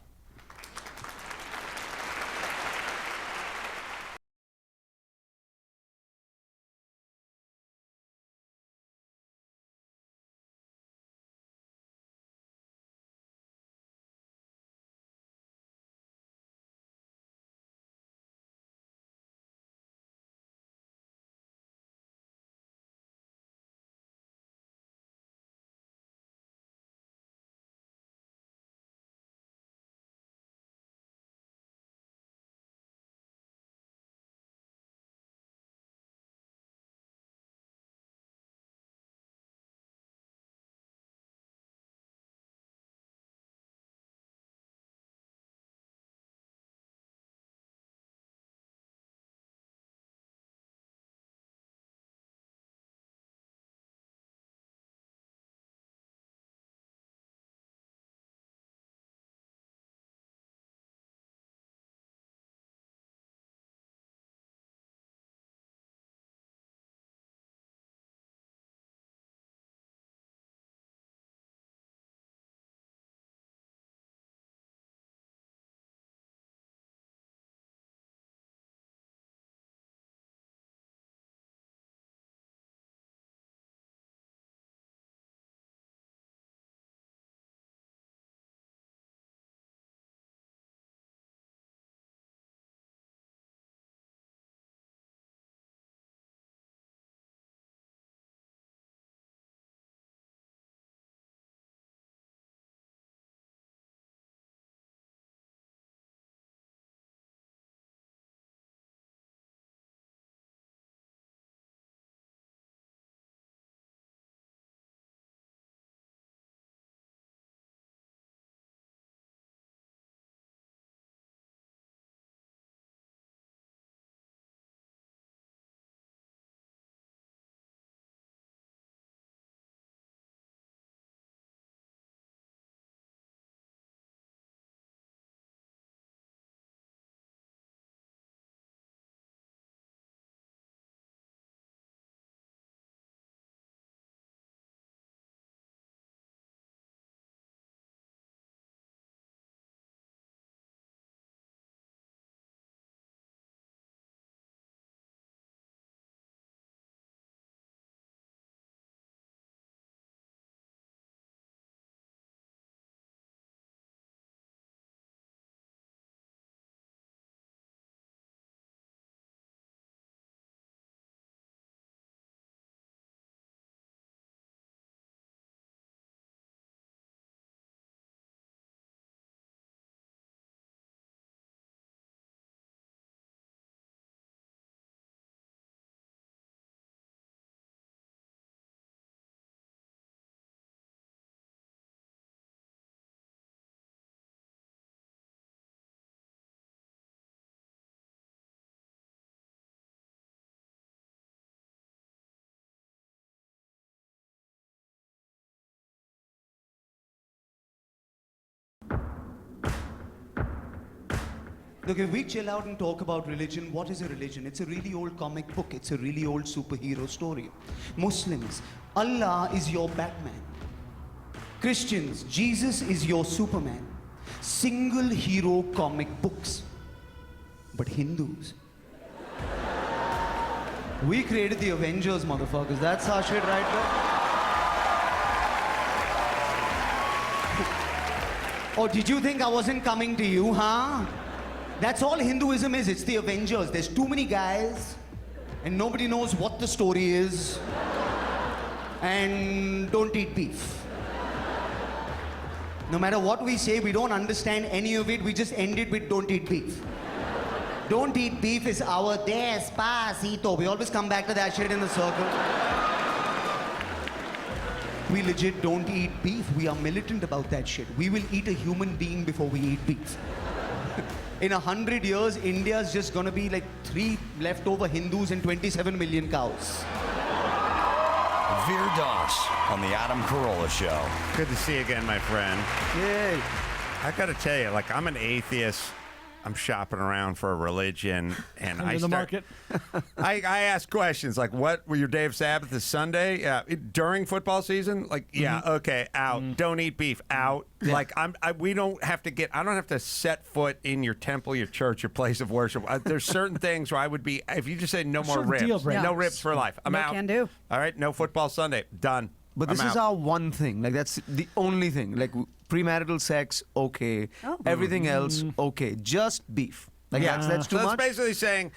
Look, if we chill out and talk about religion, what is a religion? It's a really old comic book. It's a really old superhero story. Muslims, Allah is your Batman. Christians, Jesus is your Superman. Single hero comic books. But Hindus, we created the Avengers, motherfuckers. That's our shit right there. Oh, did you think I wasn't coming to you, huh? That's all Hinduism is. It's the Avengers. There's too many guys, and nobody knows what the story is. And don't eat beef. No matter what we say, we don't understand any of it. We just end it with don't eat beef. Don't eat beef is our despacito. We always come back to that shit in the circle. We legit don't eat beef. We are militant about that shit. We will eat a human being before we eat beef. in 100 years, India's just going to be like 3 leftover Hindus and 27 million cows. Veer Das on the Adam Carolla Show. Good to see you again, my friend. Yay. I got to tell you, like, I'm an atheist. I'm shopping around for a religion, and In the market. I ask questions like, "What were your day of Sabbath this Sunday? Yeah, during football season? Like, yeah, okay, out. Don't eat beef, out. Like, we don't have to get. I don't have to set foot in your temple, your church, your place of worship. There's certain things where I would be. If you just say no more Certain ribs, deal breakers. no ribs for life, I'm No out. can do. All right, no football Sunday, done. But I'm this is out. our one thing. Like, that's the only thing. Like, premarital sex, okay. Everything else, okay. Just beef. Like, that's too so much. That's basically saying,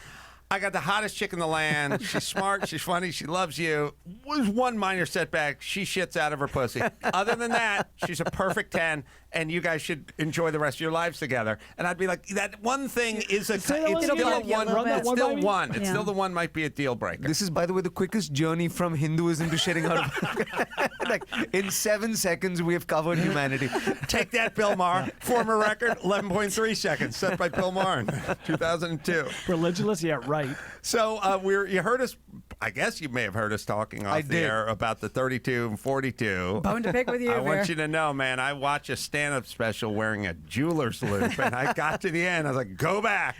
I got the hottest chick in the land. She's smart. She's funny. She loves you. There's one minor setback. She shits out of her pussy. Other than that, she's a perfect 10, and you guys should enjoy the rest of your lives together. And I'd be like, that one thing is it's Say that one still again. a one. Run that It's one still by me. one. It's Yeah. still the one might be a deal breaker. This is, by the way, the quickest journey from Hinduism to shitting out of... Like, in 7 seconds, we have covered humanity. Take that, Bill Maher. Former record, 11.3 seconds, set by Bill Maher in 2002. Religionless? Yeah, right. So you heard us, I guess you may have heard us talking off the air about the 32 and 42. Bone to pick with you, I want Veer. you to know, man, I watch a stand-up special wearing a jeweler's loop, and I got to the end. I was like, go back.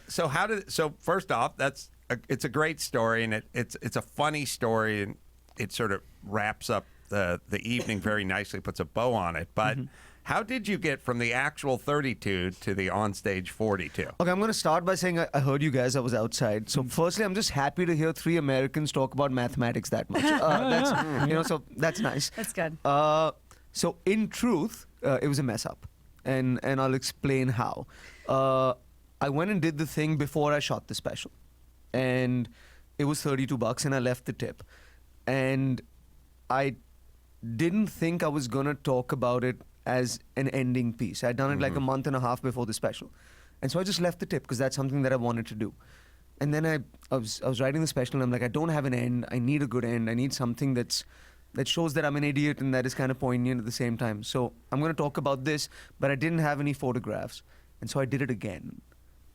So first off, it's a great story, and it's a funny story, and it sort of wraps up the evening very nicely, puts a bow on it. But how did you get from the actual 32 to the onstage 42? Okay, I'm going to start by saying I heard you guys. I was outside. So, firstly, I'm just happy to hear 3 Americans talk about mathematics that much. So that's nice. That's good. So, in truth, it was a mess up, and I'll explain how. I went and did the thing before I shot the special, and it was $32, and I left the tip, and I didn't think I was gonna talk about it as an ending piece. I'd done it like a month and a half before the special, and so I just left the tip because that's something that I wanted to do. And then I was writing the special, and I'm like, I don't have an end. I need a good end. I need something that shows that I'm an idiot and that is kind of poignant at the same time. So I'm going to talk about this, but I didn't have any photographs, and so I did it again.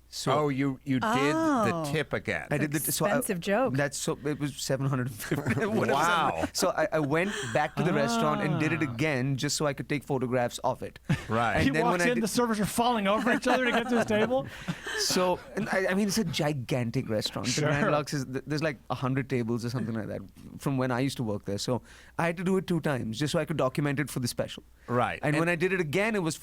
So you did the tip again. I did the Expensive joke. That's so it was $750. Wow. So I went back to the restaurant and did it again just so I could take photographs of it. Right. He And then walks when I in, the servers are falling over each other to get to his table. So, and I mean, it's a gigantic restaurant. Sure. The Grand Lux there's like 100 tables or something like that from when I used to work there. So I had to do it 2 times just so I could document it for the special. Right. And when I did it again, it was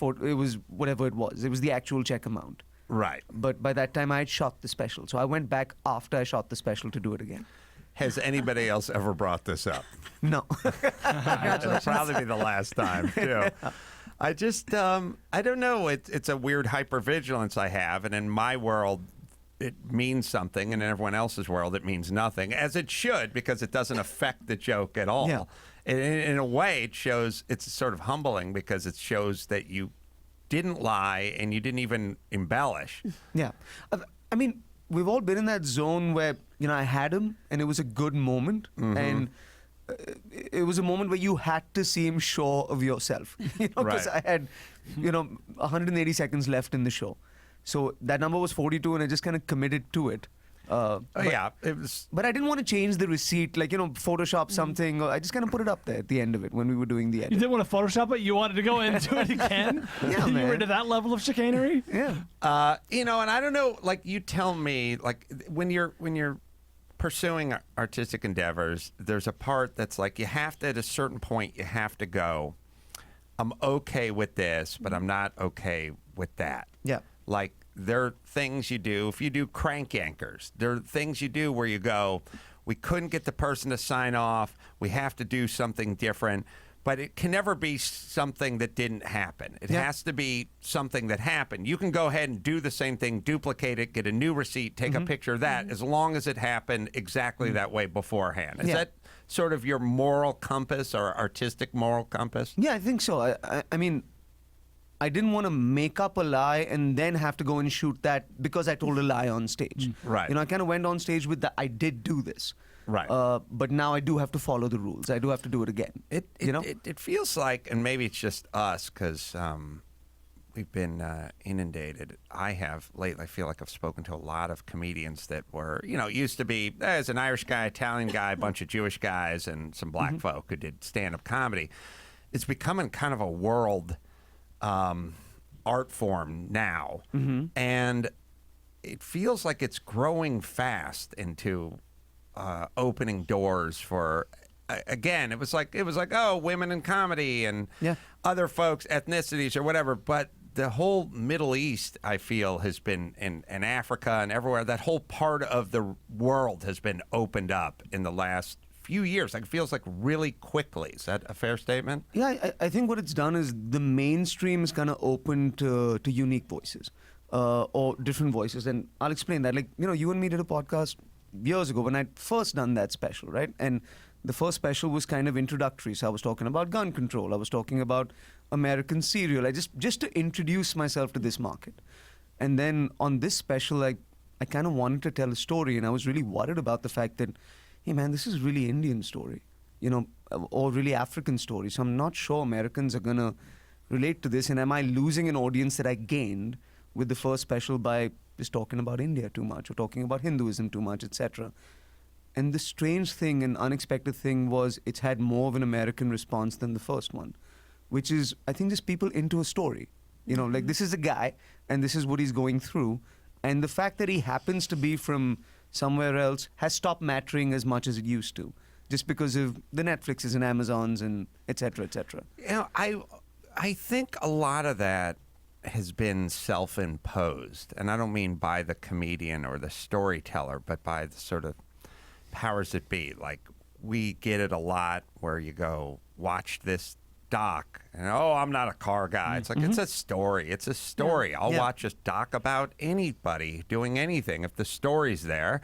whatever it was. It was the actual check amount. Right. But by that time, I had shot the special. So I went back after I shot the special to do it again. Has anybody else ever brought this up? No. It'll probably be the last time, too. I just, I don't know. It's a weird hypervigilance I have. And in my world, it means something. And in everyone else's world, it means nothing. As it should, because it doesn't affect the joke at all. Yeah. In a way, it's sort of humbling because it shows that you didn't lie and you didn't even embellish. Yeah. I mean, we've all been in that zone where, I had him and it was a good moment. And it was a moment where you had to seem sure of yourself. Because Right. I had, 180 seconds left in the show. So that number was 42 and I just kind of committed to it. Yeah, it was. But I didn't want to change the receipt, like, Photoshop something. Or I just kind of put it up there at the end of it when we were doing the edit. You didn't want to Photoshop it? You wanted to go into it again? Yeah, You man. were into that level of chicanery? Yeah. And I don't know, like, you tell me, like, when you're pursuing artistic endeavors, there's a part that's like you have to, at a certain point, you have to go, I'm okay with this, but I'm not okay with that. Yeah. Like, there are things you do. If you do crank anchors, there are things you do where you go, we couldn't get the person to sign off. We have to do something different. But it can never be something that didn't happen. It has to be something that happened. You can go ahead and do the same thing, duplicate it, get a new receipt, take a picture of that, as long as it happened exactly that way beforehand. Is that sort of your moral compass or artistic moral compass? Yeah, I think so. I mean, I didn't want to make up a lie and then have to go and shoot that because I told a lie on stage. Right. I kind of went on stage with I did do this. Right. But now I do have to follow the rules. I do have to do it again. It feels like, and maybe it's just us, because we've been inundated. I have lately. I feel like I've spoken to a lot of comedians that were, used to be as an Irish guy, Italian guy, a bunch of Jewish guys, and some black folk who did stand-up comedy. It's becoming kind of a world art form now, and it feels like it's growing fast into opening doors for. Again, it was like, oh, women in comedy and other folks, ethnicities or whatever. But the whole Middle East, I feel, has been, and Africa and everywhere, that whole part of the world has been opened up in the last few years. Like, it feels like really quickly. Is that a fair statement? Yeah, I think what it's done is the mainstream is kind of open to unique voices or different voices. And I'll explain that. Like, you and me did a podcast years ago when I'd first done that special, right? And the first special was kind of introductory. So I was talking about gun control. I was talking about American cereal. I just to introduce myself to this market. And then on this special, I kind of wanted to tell a story, and I was really worried about the fact that, hey man, this is really Indian story, or really African story. So I'm not sure Americans are gonna relate to this. And am I losing an audience that I gained with the first special by just talking about India too much or talking about Hinduism too much, etc.? And the strange thing and unexpected thing was it's had more of an American response than the first one, which is, I think, just people into a story. Like, this is a guy, and this is what he's going through. And the fact that he happens to be from somewhere else has stopped mattering as much as it used to, just because of the Netflixes and Amazons and et cetera, et cetera. I think a lot of that has been self-imposed. And I don't mean by the comedian or the storyteller, but by the sort of powers that be. Like, we get it a lot where you go, watch this doc, and I'm not a car guy. It's like, it's a story. It's a story. I'll watch a doc about anybody doing anything if the story's there.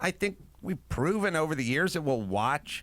I think we've proven over the years that we'll watch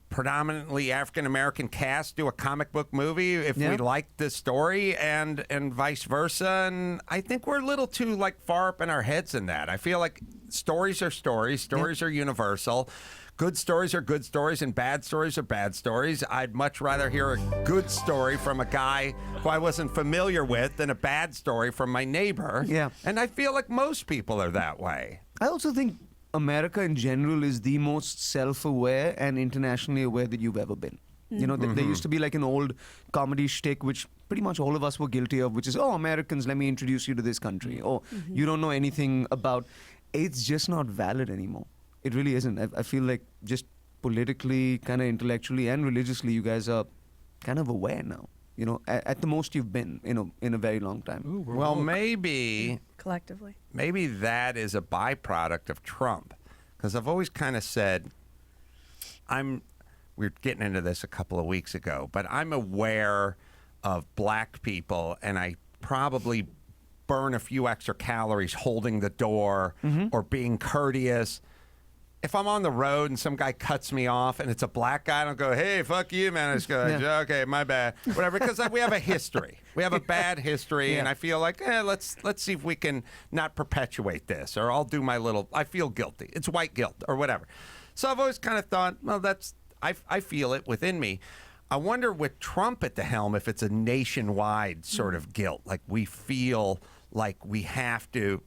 predominantly African-American cast do a comic book movie if we like the story, and vice versa. And I think we're a little too far up in our heads in that. I feel like stories are stories. Stories are universal. Good stories are good stories, and bad stories are bad stories. I'd much rather hear a good story from a guy who I wasn't familiar with than a bad story from my neighbor. Yeah. And I feel like most people are that way. I also think America in general is the most self-aware and internationally aware that you've ever been. There used to be like an old comedy shtick, which pretty much all of us were guilty of, which is, Americans, let me introduce you to this country. Or you don't know anything about. It's just not valid anymore. It really isn't. I feel like just politically, kind of intellectually and religiously, you guys are kind of aware now. At the most you've been in a very long time. Ooh, well, maybe collectively. Maybe that is a byproduct of Trump, because I've always kind of said, we were getting into this a couple of weeks ago, but I'm aware of black people, and I probably burn a few extra calories holding the door or being courteous. If I'm on the road and some guy cuts me off and it's a black guy, I don't go, hey, fuck you, man. I just go, okay, my bad. Whatever, because we have a history. We have a bad history, and I feel like, let's see if we can not perpetuate this, or I'll do my little, I feel guilty. It's white guilt or whatever. So I've always kind of thought, well, I feel it within me. I wonder with Trump at the helm if it's a nationwide sort of guilt, like we feel like we have to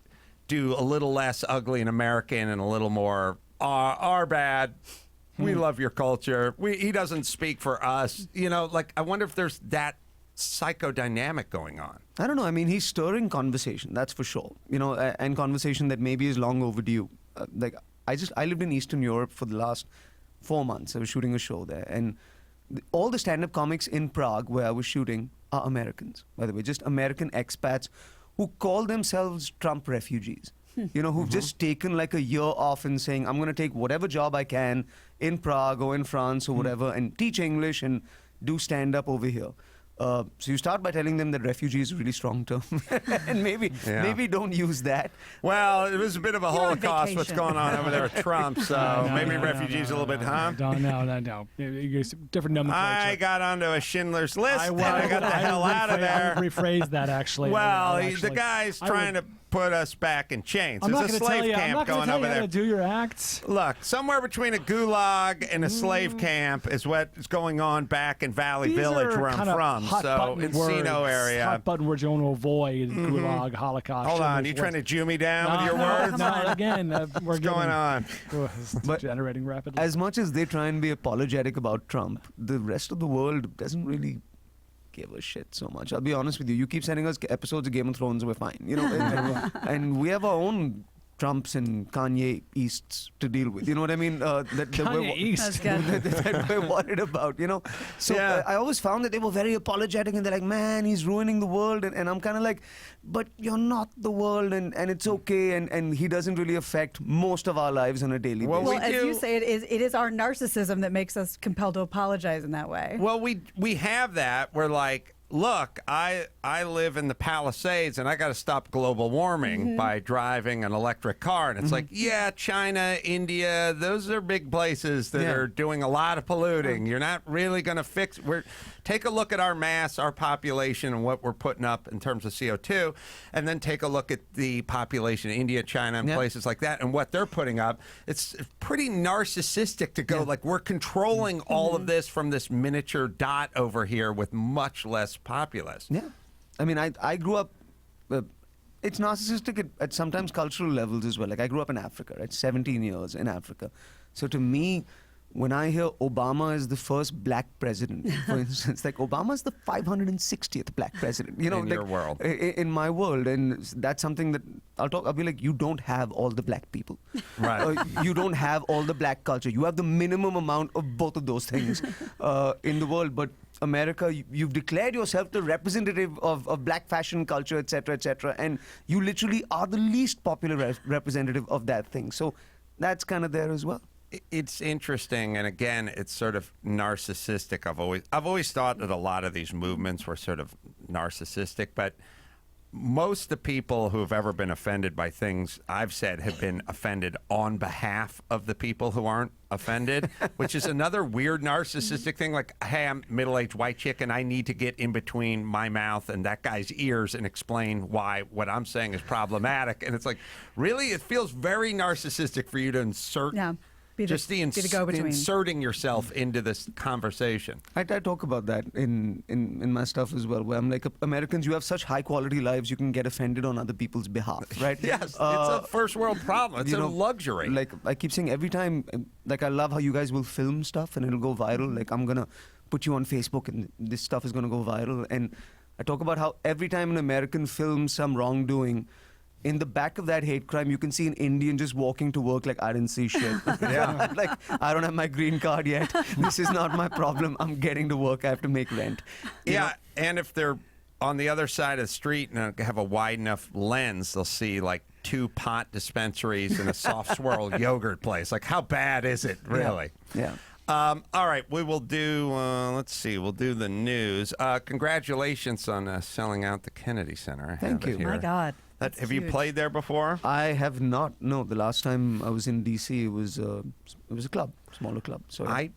do a little less ugly and American and a little more our bad. We love your culture. He doesn't speak for us. I wonder if there's that psychodynamic going on. I don't know. I mean, he's stirring conversation, that's for sure. And conversation that maybe is long overdue. I lived in Eastern Europe for the last 4 months. I was shooting a show there, and all the stand-up comics in Prague where I was shooting are Americans, by the way, just American expats who call themselves Trump refugees. Who've just taken like a year off and saying, I'm going to take whatever job I can in Prague or in France or whatever and teach English and do stand-up over here. So you start by telling them that refugee is a really strong term. And maybe don't use that. Well, it was a bit of a Holocaust what's going on over there at Trump, so maybe refugees a little bit, huh? No. Different nomenclature. I got onto a Schindler's List and I got the hell out of there. I would rephrase that, actually. Well, the guy's trying to put us back in chains. I'm not There's a going to tell slave you. I'm camp not going going to tell over you how there. to do your acts. Look, somewhere between a gulag and a slave camp is what is going on back in Valley These Village, are where I'm kind of from. hot So, button Encino words, area. Hot button words you want to avoid. Gulag, Holocaust. Hold on, Schindler's you trying to List. Jew me down with your No, words? no, again, we're What's going on? It's generating rapidly. As much as they try and be apologetic about Trump, the rest of the world doesn't really give a shit so much. I'll be honest with you. You keep sending us episodes of Game of Thrones, we're fine. You know, and we have our own Trumps and Kanye Easts to deal with. You know what I mean? Kanye East. that we're worried about, you know? So I always found that they were very apologetic and they're like, man, he's ruining the world. And I'm kind of like, but you're not the world and it's okay. And he doesn't really affect most of our lives on a daily basis. Well, as you say, it is our narcissism that makes us compelled to apologize in that way. Well, we have that. We're like, look, I live in the Palisades and I got to stop global warming by driving an electric car. And it's like, yeah, China, India, those are big places that are doing a lot of polluting. You're not really going to fix. Take a look at our mass, our population, and what we're putting up in terms of CO2, and then take a look at the population of India, China, and places like that, and what they're putting up. It's pretty narcissistic to go like we're controlling all of this from this miniature dot over here with much less populace. Yeah. I mean, I grew up, it's narcissistic at sometimes cultural levels as well. Like, I grew up in Africa, right? 17 years in Africa. So to me, when I hear Obama is the first black president, for instance, like Obama's the 560th black president, you know, in like, your world. In my world. And that's something that I'll be like, you don't have all the black people. Right. You don't have all the black culture. You have the minimum amount of both of those things in the world. But America, you've declared yourself the representative of black fashion culture, etc., and you literally are the least popular representative of that thing. So that's kind of there as well. It's interesting, and again, it's sort of narcissistic. I've always thought that a lot of these movements were sort of narcissistic, but most of the people who have ever been offended by things I've said have been offended on behalf of the people who aren't offended, which is another weird narcissistic thing. Like, hey, I'm a middle-aged white chick, and I need to get in between my mouth and that guy's ears and explain why what I'm saying is problematic. And it's like, really? It feels very narcissistic for you to insert... Yeah. Be the go-between. Inserting yourself into this conversation. I talk about that in my stuff as well, where I'm like, Americans, you have such high-quality lives, you can get offended on other people's behalf, right? Yes, it's a first-world problem. It's a luxury. Like, I keep saying every time, like, I love how you guys will film stuff and it'll go viral. Like, I'm going to put you on Facebook and this stuff is going to go viral. And I talk about how every time an American films some wrongdoing, in the back of that hate crime, you can see an Indian just walking to work like, I didn't see shit. Yeah. Like, I don't have my green card yet. This is not my problem. I'm getting to work. I have to make rent. You know? And if they're on the other side of the street and have a wide enough lens, they'll see like 2 pot dispensaries and a soft swirl yogurt place. Like, how bad is it, really? Yeah. All right, we will do, let's see, we'll do the news. Congratulations on selling out the Kennedy Center. Thank you. My God. Have you played there before? I have not. No, the last time I was in D.C., it was a club, smaller club. So I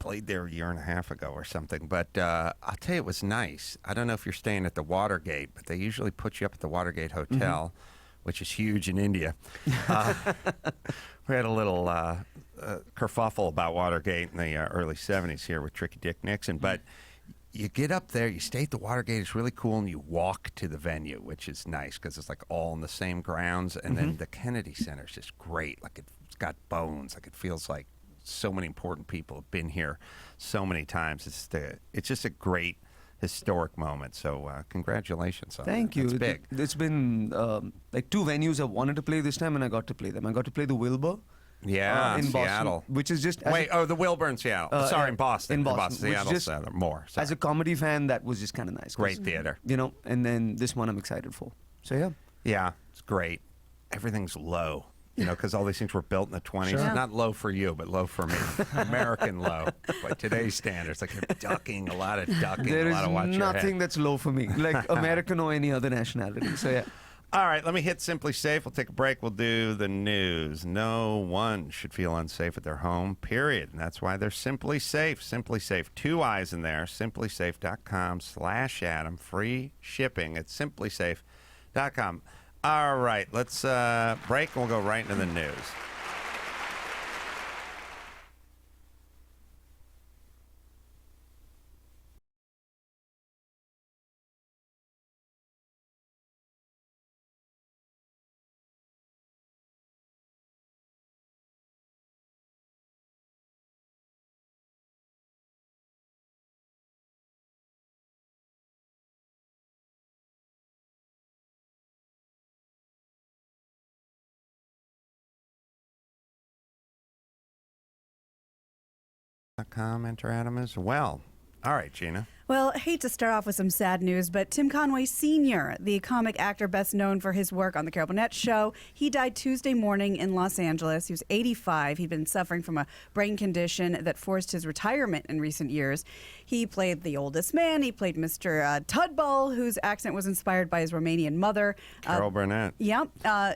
played there a year and a half ago or something, but I'll tell you, it was nice. I don't know if you're staying at the Watergate, but they usually put you up at the Watergate Hotel, which is huge in India. We had a little kerfuffle about Watergate in the early 70s here with Tricky Dick Nixon, but you get up there, you stay at the Watergate, it's really cool, and you walk to the venue, which is nice because it's like all in the same grounds, and then the Kennedy Center is just great. Like, it's got bones. Like, it feels like so many important people have been here so many times. It's just a great historic moment. So congratulations on Thank that. you. That's big. It's been like 2 venues I wanted to play this time, and I got to play them. I got to play the Wilbur. Yeah, in Seattle. Boston, which is just the Wilbur in Seattle. Sorry, in Boston. In Boston, Seattle, just, more. Sorry. As a comedy fan, that was just kind of nice. Great theater. You know, and then this one I'm excited for. So yeah. Yeah, it's great. Everything's low. You know, because all these things were built in the 20s. Sure. Not low for you, but low for me. American low. By today's standards. Like, you're ducking, a lot of ducking, There a is lot of watching your head. nothing that's low for me, like American or any other nationality. So yeah. All right, let me hit Simply Safe. We'll take a break. We'll do the news. No one should feel unsafe at their home, period. And that's why they're Simply Safe. Simply Safe. 2 I's in there. SimplySafe.com/Adam. Free shipping at SimplySafe.com. All right, let's break and we'll go right into the news. Enter Adam as well. All right, Gina. Well, I hate to start off with some sad news, but Tim Conway Sr., the comic actor best known for his work on The Carol Burnett Show, he died Tuesday morning in Los Angeles. He was 85. He'd been suffering from a brain condition that forced his retirement in recent years. He played the oldest man. He played Mr. Tudball, whose accent was inspired by his Romanian mother. Carol Burnett. Yep.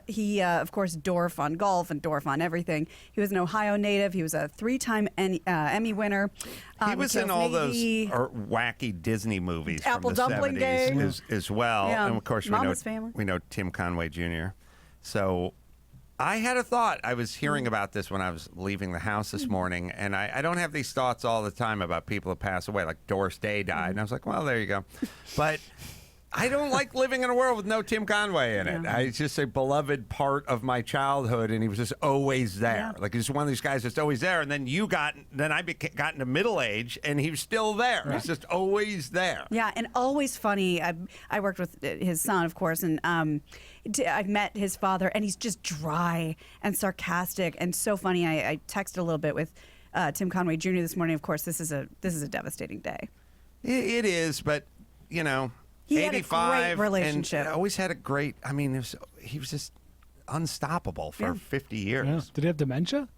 He, of course, Dorf on golf and Dorf on everything. He was an Ohio native. He was a 3-time Emmy winner. He was in all those wacky Disney movies Apple from the Dumpling 70s Gang. as well. Yeah. And of course, Mama's Family. we know Tim Conway Jr. So I had a thought. I was hearing about this when I was leaving the house this morning, and I don't have these thoughts all the time about people who pass away, like Doris Day died. And I was like, well, there you go. But I don't like living in a world with no Tim Conway in it. It's just a beloved part of my childhood, and he was just always there. Like, he's one of these guys that's always there. And then I got into middle age, and he was still there. He's just always there. Yeah, and always funny. I worked with his son, of course, and I've met his father, and he's just dry and sarcastic and so funny. I texted a little bit with Tim Conway Jr. this morning. Of course, this is a devastating day. It is, but you know. He had a 85 great relationship. And always had a great. I mean, he was just unstoppable for 50 years. Yeah. Did he have dementia?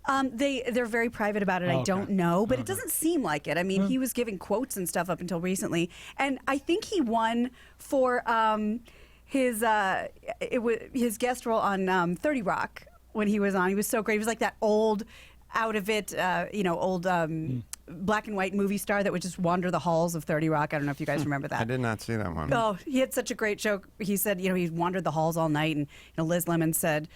They're very private about it. I don't know, but it doesn't seem like it. I mean, he was giving quotes and stuff up until recently, and I think he won for his guest role on 30 Rock when he was on. He was so great. He was like that old, out of it, old black and white movie star that would just wander the halls of 30 Rock. I don't know if you guys remember that. I did not see that one. Oh, he had such a great joke. He said, he wandered the halls all night, and Liz Lemon said,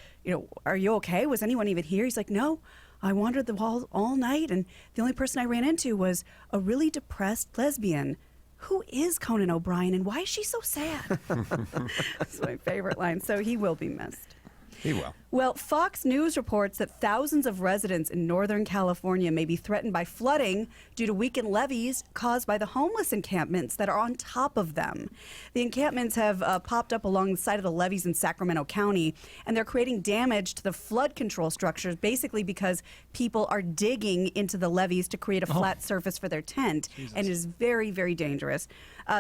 are you okay? Was anyone even here? He's like, no, I wandered the halls all night, and the only person I ran into was a really depressed lesbian. Who is Conan O'Brien, and why is she so sad? That's my favorite line. So he will be missed. He will. Well, Fox News reports that thousands of residents in Northern California may be threatened by flooding due to weakened levees caused by the homeless encampments that are on top of them. The encampments have popped up along the side of the levees in Sacramento County, and they're creating damage to the flood control structures, basically because people are digging into the levees to create a flat surface for their tent, and it is very, very dangerous.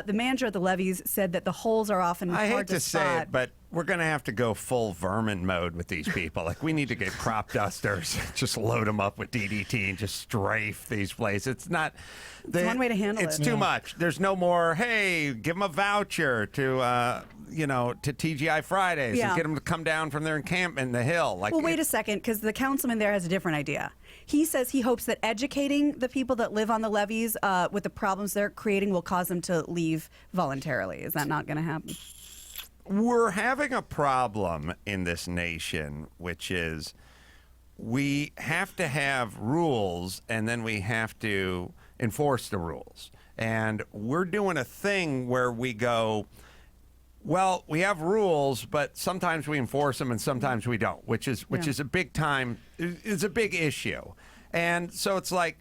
The manager of the levees said that the holes are often I hard hate to spot. say it, but we're going to have to go full vermin mode with these people. Like, we need to get crop dusters, just load them up with DDT and just strafe these places. It's not. It's one way to handle it. It's too much. There's no more, hey, give them a voucher to TGI Fridays and get them to come down from their encampment in the hill. Like, well, wait a second, because the councilman there has a different idea. He says he hopes that educating the people that live on the levees with the problems they're creating will cause them to leave voluntarily. Is that not going to happen? We're having a problem in this nation, which is we have to have rules and then we have to enforce the rules. And we're doing a thing where we go, well, we have rules, but sometimes we enforce them and sometimes we don't, which is a big time, it's a big issue. And so it's like,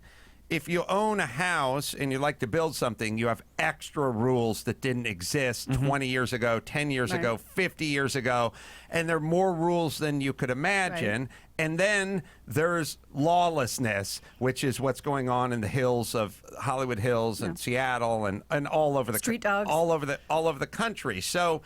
if you own a house and you like to build something, you have extra rules that didn't exist 20 years ago, 10 years ago, 50 years ago, and there are more rules than you could imagine. Right. And then there's lawlessness, which is what's going on in the hills of Hollywood Hills and Seattle and all over the street dogs, all over the country. So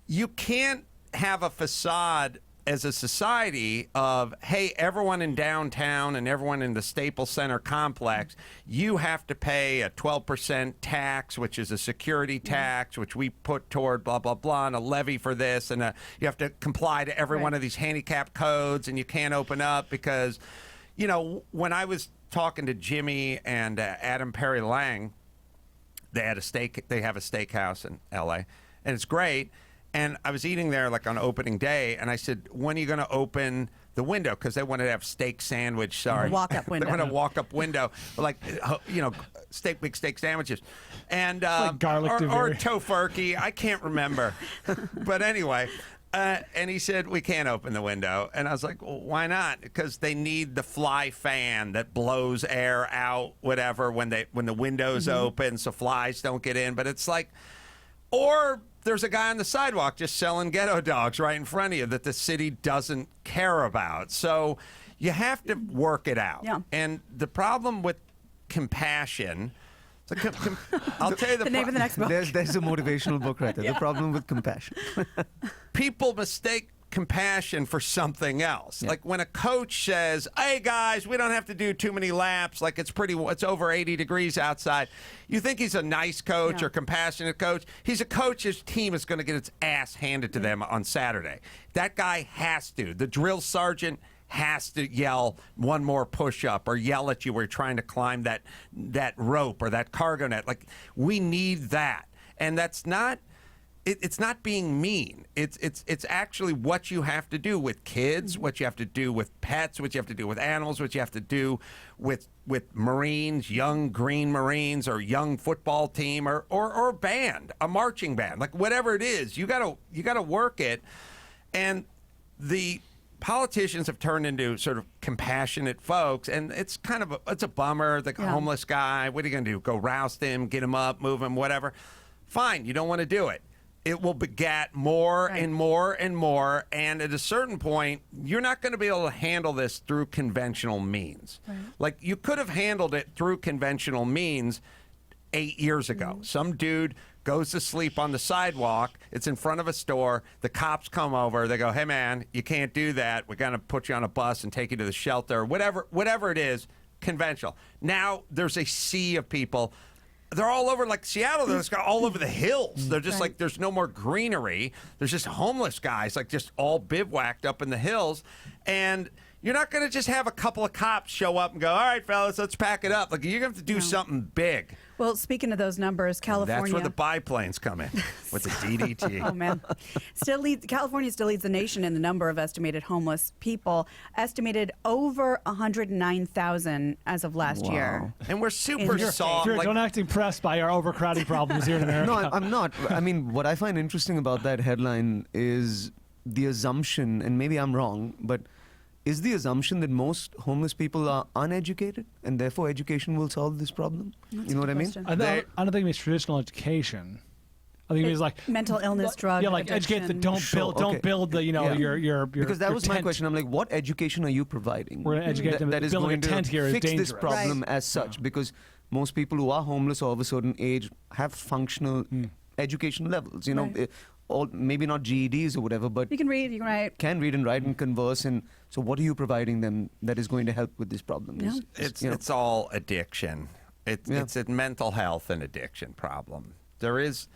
you can't have a facade as a society of, hey, everyone in downtown and everyone in the Staples Center complex, you have to pay a 12% tax, which is a security tax, which we put toward blah, blah, blah, and a levy for this, and you have to comply to every one of these handicap codes, and you can't open up because, when I was talking to Jimmy and Adam Perry Lang, they have a steakhouse in L.A., and it's great. And I was eating there like on opening day, and I said, when are you going to open the window? Because they wanted to have steak sandwich. Sorry. Walk-up window. They want a walk-up window, like, big steak sandwiches. And like garlic or tofurkey. I can't remember. But anyway. And he said, we can't open the window. And I was like, well, why not? Because they need the fly fan that blows air out, whatever, when the window's open so flies don't get in. But it's like, or there's a guy on the sidewalk just selling ghetto dogs right in front of you that the city doesn't care about. So you have to work it out. Yeah. And the problem with compassion... I'll tell you the name of the next book. There's a motivational book right there. The problem with compassion. People mistake compassion for something else. Like when a coach says, "Hey guys, we don't have to do too many laps. Like it's over 80 degrees outside." You think he's a nice coach or compassionate coach? He's a coach. His team is going to get its ass handed to them on Saturday. That guy has to. The drill sergeant has to yell one more push-up or yell at you where you're trying to climb that rope or that cargo net. Like, we need that. And that's not... It's not being mean. It's actually what you have to do with kids, what you have to do with pets, what you have to do with animals, what you have to do with Marines, young Green Marines, or young football team, or band, a marching band, like whatever it is. You gotta work it, and the politicians have turned into sort of compassionate folks, and it's kind of it's a bummer. The homeless guy, what are you going to do? Go roust him, get him up, move him, whatever? Fine, you don't want to do it. It will beget more and more and more, and at a certain point, you're not going to be able to handle this through conventional means. Right. Like, you could have handled it through conventional means 8 years ago. Some dude goes to sleep on the sidewalk. It's in front of a store. The cops come over. They go, "Hey, man, you can't do that. We're going to put you on a bus and take you to the shelter." Whatever it is, conventional. Now there's a sea of people. They're all over, like Seattle. They're just all over the hills. They're just like, there's no more greenery. There's just homeless guys, like just all bivouacked up in the hills. And you're not going to just have a couple of cops show up and go, "All right, fellas, let's pack it up." Like, you're going to have to do something big. Well, speaking of those numbers, California... That's where the biplanes come in, with the DDT. Oh, man. California still leads the nation in the number of estimated homeless people, estimated over 109,000 as of last year. And we're super soft. Don't act impressed by our overcrowding problems here in America. No, I'm not. I mean, what I find interesting about that headline is the assumption, and maybe I'm wrong, but is the assumption that most homeless people are uneducated, and therefore education will solve this problem? You know what I mean? I don't think it means traditional education. I think it means like mental illness, drug. Yeah, like educate the don't build the your because that your was tent. my question. I'm like, what education are you providing? We're going to educate them that is building going a tent to here is fix dangerous. this problem as such, because most people who are homeless or of a certain age have functional education levels. You know. Or maybe not GEDs or whatever, but you can read, you can write. Can read and write and converse. And so what are you providing them that is going to help with this problem? Yeah. It's all addiction. It's a mental health and addiction problem.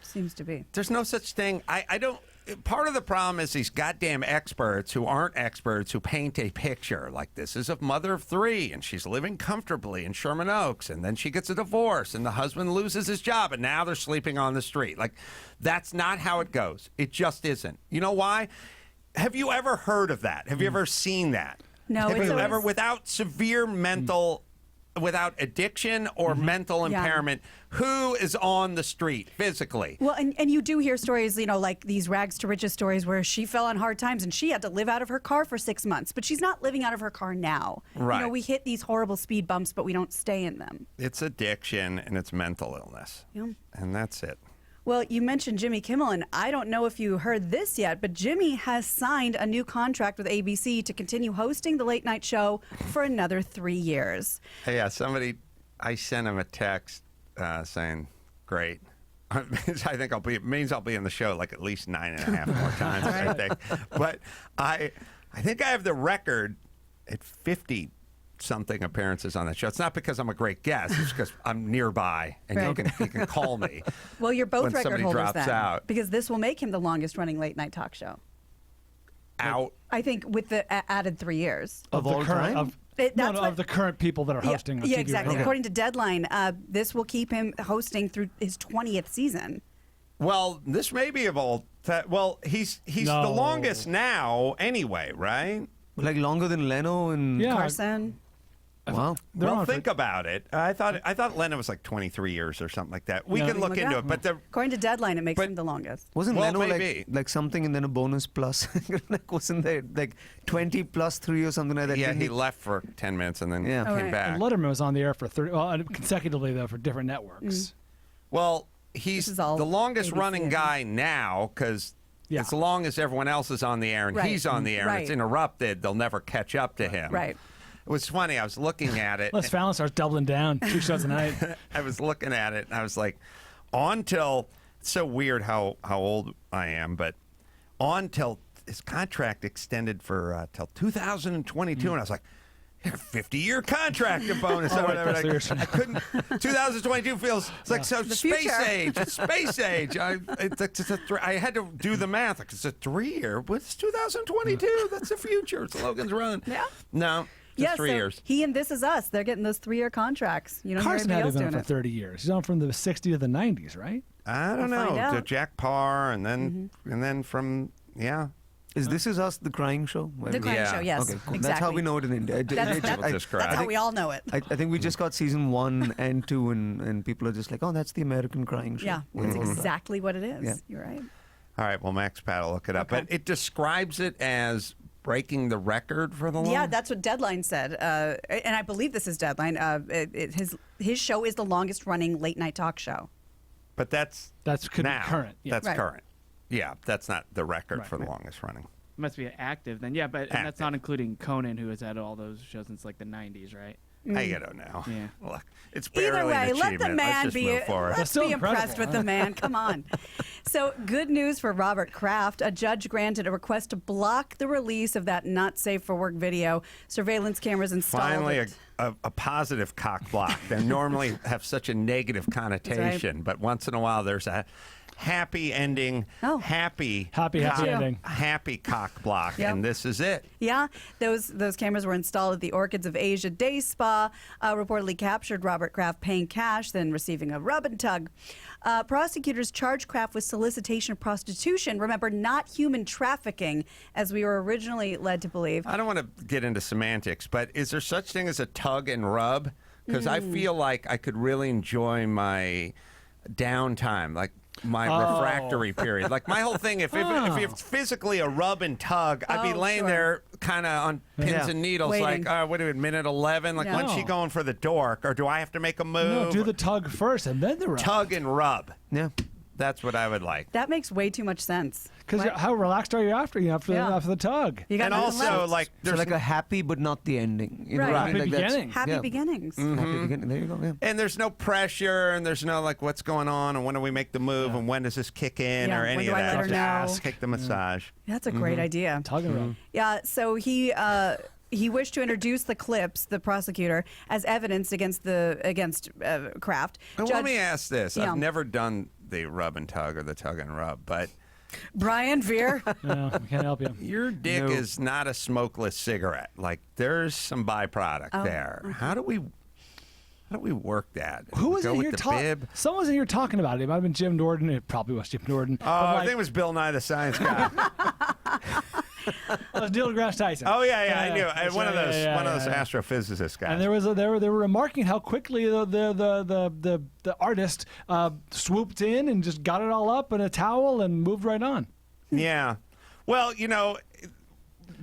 Seems to be. There's no such thing. I don't. Part of the problem is these goddamn experts who aren't experts who paint a picture like this is a mother of three and she's living comfortably in Sherman Oaks, and then she gets a divorce and the husband loses his job and now they're sleeping on the street. Like, that's not how it goes. It just isn't. You know why? Have you ever heard of that? Have you ever seen that? No. Have you ever, without severe mental... without addiction or mental impairment, who is on the street physically? Well, and you do hear stories, like these rags to riches stories where she fell on hard times and she had to live out of her car for 6 months, but she's not living out of her car now. Right. We hit these horrible speed bumps, but we don't stay in them. It's addiction and it's mental illness. Yeah. And that's it. Well, you mentioned Jimmy Kimmel, and I don't know if you heard this yet, but Jimmy has signed a new contract with ABC to continue hosting the late night show for another 3 years. Hey, I sent him a text saying, "Great." I think it means I'll be in the show like at least 9.5 more times, I think. But I think I have the record at 50-something appearances on that show. It's not because I'm a great guest. It's because I'm nearby and you can call me. Well, you're both when record somebody holders drops then, out. because this will make him the longest running late night talk show. Out. I think with the added 3 years. Of all time? Of the current people that are hosting on Yeah, TV. exactly. Okay. According to Deadline, this will keep him hosting through his 20th season. Well, this may be of old. Well, he's No. the longest now, anyway, right? Like longer than Leno and Yeah. Carson. Wow. They're Well, on for- think about it. I thought Leno was like 23 years or something like that. We can look into it, but According to Deadline, it makes but- him the longest. Wasn't Well, Leno maybe. like something and then a bonus plus? Like wasn't there like 20 plus 3 or something like that? yeah, Didn't he left for 10 minutes and then Yeah. came Oh, right. back. And Letterman was on the air for 30, well, consecutively though for different networks. Well, he's This is all the longest ABC, running I think. guy now because Yeah. as long as everyone else is on the air and Right. he's on the air and it's Right. interrupted, they'll never catch up to him. Right. It was funny. I was looking at it. Unless Fallon starts doubling down 2 shows a night. I was looking at it and I was like, on till it's so weird how old I am, but on till his contract extended for till 2022, and I was like, 50-year contract and bonus or whatever. that's yours. I couldn't. 2022 feels it's like so The space future. age. It's space age. I had to do the math. Like it's a 3-year, but it's 2022. That's the future. It's Logan's Run. Yeah. No, just 3 so years. he and This Is Us, they're getting those 3-year contracts. You don't Carson hear had anybody been else on doing for it. 30 years. He's on from the 60s to the 90s, right? I don't We'll find know. out. To Jack Parr, and then from Is This Is Us the crying show? The Crying Yeah. Show, yes. Okay, cool. Exactly. That's how we know it in India. That's how we all know it. I think we just got season 1 and 2, and people are just like, oh, that's the American crying show. Yeah, that's exactly what it is. Yeah. You're right. All right, well, Max Pat will look it up. Okay. But it describes it as breaking the record for the Yeah, longest. that's what Deadline said, and I believe this is Deadline. His show is the longest running late night talk show. But that's Could now. be current. Yeah. That's Right. current. Yeah, that's not the record Right, for the right. longest running. Must be active then. Yeah, but and that's Active. not including Conan, who has had all those shows since like the 90s, right? I don't know. Yeah. Look, it's barely Either way, an let the achievement. man Let's just be. move forward. Let's still be impressed incredible. with the man. Come on. So, good news for Robert Kraft. A judge granted a request to block the release of that not safe for work video. Surveillance cameras installed. Finally, at- a positive cock block. They normally have such a negative connotation, but once in a while there's a happy ending, Oh. happy ending. happy cock block, Yep. and this is it. Yeah, those cameras were installed at the Orchids of Asia Day Spa. Reportedly captured Robert Kraft paying cash, then receiving a rub and tug. Prosecutors charged Kraft with solicitation of prostitution. Remember, not human trafficking, as we were originally led to believe. I don't want to get into semantics, but is there such thing as a tug and rub? Because I feel like I could really enjoy my downtime, like my refractory period. Like my whole thing, if it's physically a rub and tug, I'd be Oh, laying sure. there kind of on pins Yeah. and needles, Waiting. like, what are we, minute 11? Like, Yeah. when's she No. going for the dork? Or do I have to make a move? No, do the tug first and then the rub. Tug and rub. Yeah. That's what I would like. That makes way too much sense. Because Right? how relaxed are you after Yeah. the tug? You got And nothing also, left. like, So there's like a happy but not the ending. You know Right. what I mean? Happy Like that's- beginning. happy yeah. beginnings. Happy beginning. There you go. Yeah. and there's no pressure, and there's no like what's going on, and when do we make the move, and when does this kick in, Yeah, or when any do of I that. let her know? Just take the massage. That's a great idea. Tug and rub. Yeah, so he wished to introduce the clips, the prosecutor, as evidence against Kraft. Well, let me ask this: Yeah. I've never done the rub and tug or the tug and rub, but Brian Veer. No, we can't help you. your dick No. is not a smokeless cigarette. Like there's some byproduct Oh, there. How do we work that? Who was Go in with here the talking? bib? Someone was in here talking about it. It might have been Jim Norton. It probably was Jim Norton. Oh, I think it was Bill Nye the Science Guy. it was Neil deGrasse Tyson. Oh yeah, I knew. That's One of right, those yeah, one of those yeah. astrophysicist guys. And they were remarking how quickly the artist swooped in and just got it all up in a towel and moved right on. Yeah. Well,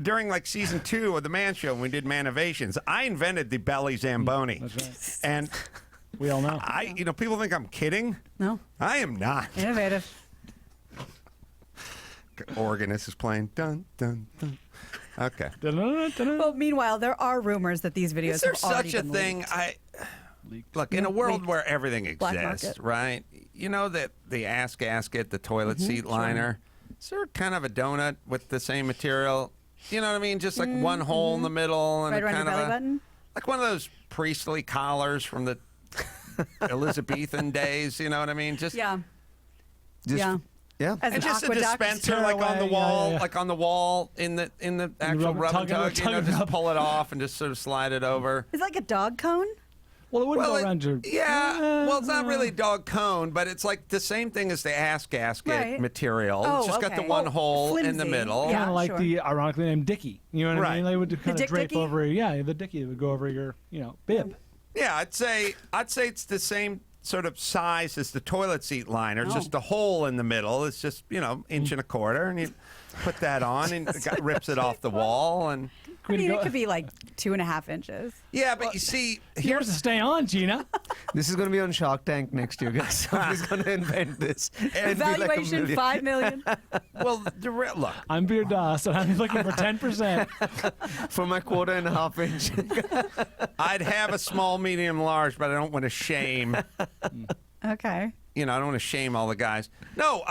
during like season 2 of the Man Show, when we did Manovations, I invented the belly Zamboni. That's right. And We all know. people think I'm kidding. No. I am not. Innovative. Organist is playing. Dun, dun, dun. Okay. Well, meanwhile, there are rumors that these videos Is there have already such a been thing? leaked. Look, in a world leaked. where everything Black exists, market. right? You know that the ass gasket, the toilet Mm-hmm. seat liner, is there kind of a donut with the same material? You know what I mean? Just like one hole in the middle and Right a around kind your of belly button? like one of those priestly collars from the Elizabethan days. You know what I mean? Just Yeah. Just, Yeah. Yeah. As and an just a aqueduct. dispenser like on the Yeah, wall, yeah. like on the wall in the actual rub- rub and tug and tug. rub. Just pull it off and just sort of slide it over. Is it like a dog cone? Well, it wouldn't go around your. Yeah. Well, it's not really dog cone, but it's like the same thing as the ass gasket material. Oh, it's just got the one hole in the middle. Kind of like the ironically named Dickie. You know what I mean? They would kind of drape Dickie? over. Yeah, the Dickie would go over your, bib. Yeah, I'd say it's the same sort of size as the toilet seat liner. It's just a hole in the middle. It's just, inch and a quarter, and you put that on and it rips it off the wall. And I mean, it could be like 2.5 inches. Yeah, but you see, here's to stay on, Gina. This is going to be on Shark Tank next year, guys. Somebody's going to invent this. Evaluation $5 million. Well, look, I'm Beard Doss, and I'm looking for 10% for my 1.25 inch. I'd have a small, medium, large, but I don't want to shame. Okay. I don't want to shame all the guys. No,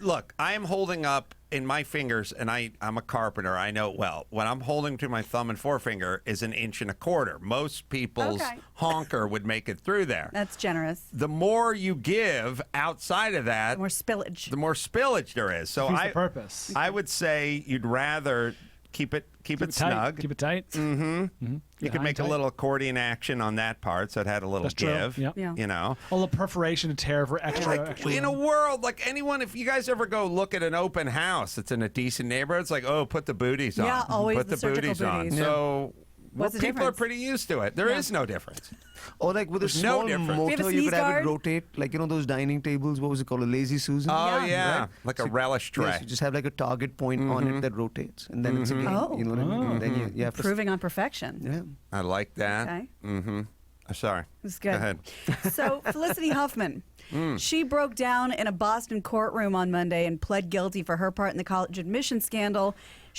look, I am holding up in my fingers, and I'm a carpenter. I know well. What I'm holding to my thumb and forefinger is 1.25 inches. Most people's honker would make it through there. That's generous. The more you give outside of that, the more spillage. The more spillage there is. So the purpose. I would say you'd rather keep it snug. Keep it tight. Mm-hmm. You could make a little accordion action on that part, so it had a little give. Yep. Yeah. A little perforation to tear for extra. In a world like anyone, if you guys ever go look at an open house that's in a decent neighborhood, it's like, oh, put the booties on. Yeah, always put the booties on. booties. So What's the people difference? are pretty used to it. There is no difference. Or like with a There's small no difference. motor, you could have it rotate, like those dining tables. What was it called? A lazy Susan. Oh yeah, Right? like a relish tray. Yes, you just have like a target point on it that rotates, and then it's a game. Oh. You know what I mean? And then you have to Proving on perfection. Yeah. I like that. Okay. Mm-hmm. Sorry. It's good. Go ahead. So Felicity Huffman, she broke down in a Boston courtroom on Monday and pled guilty for her part in the college admission scandal.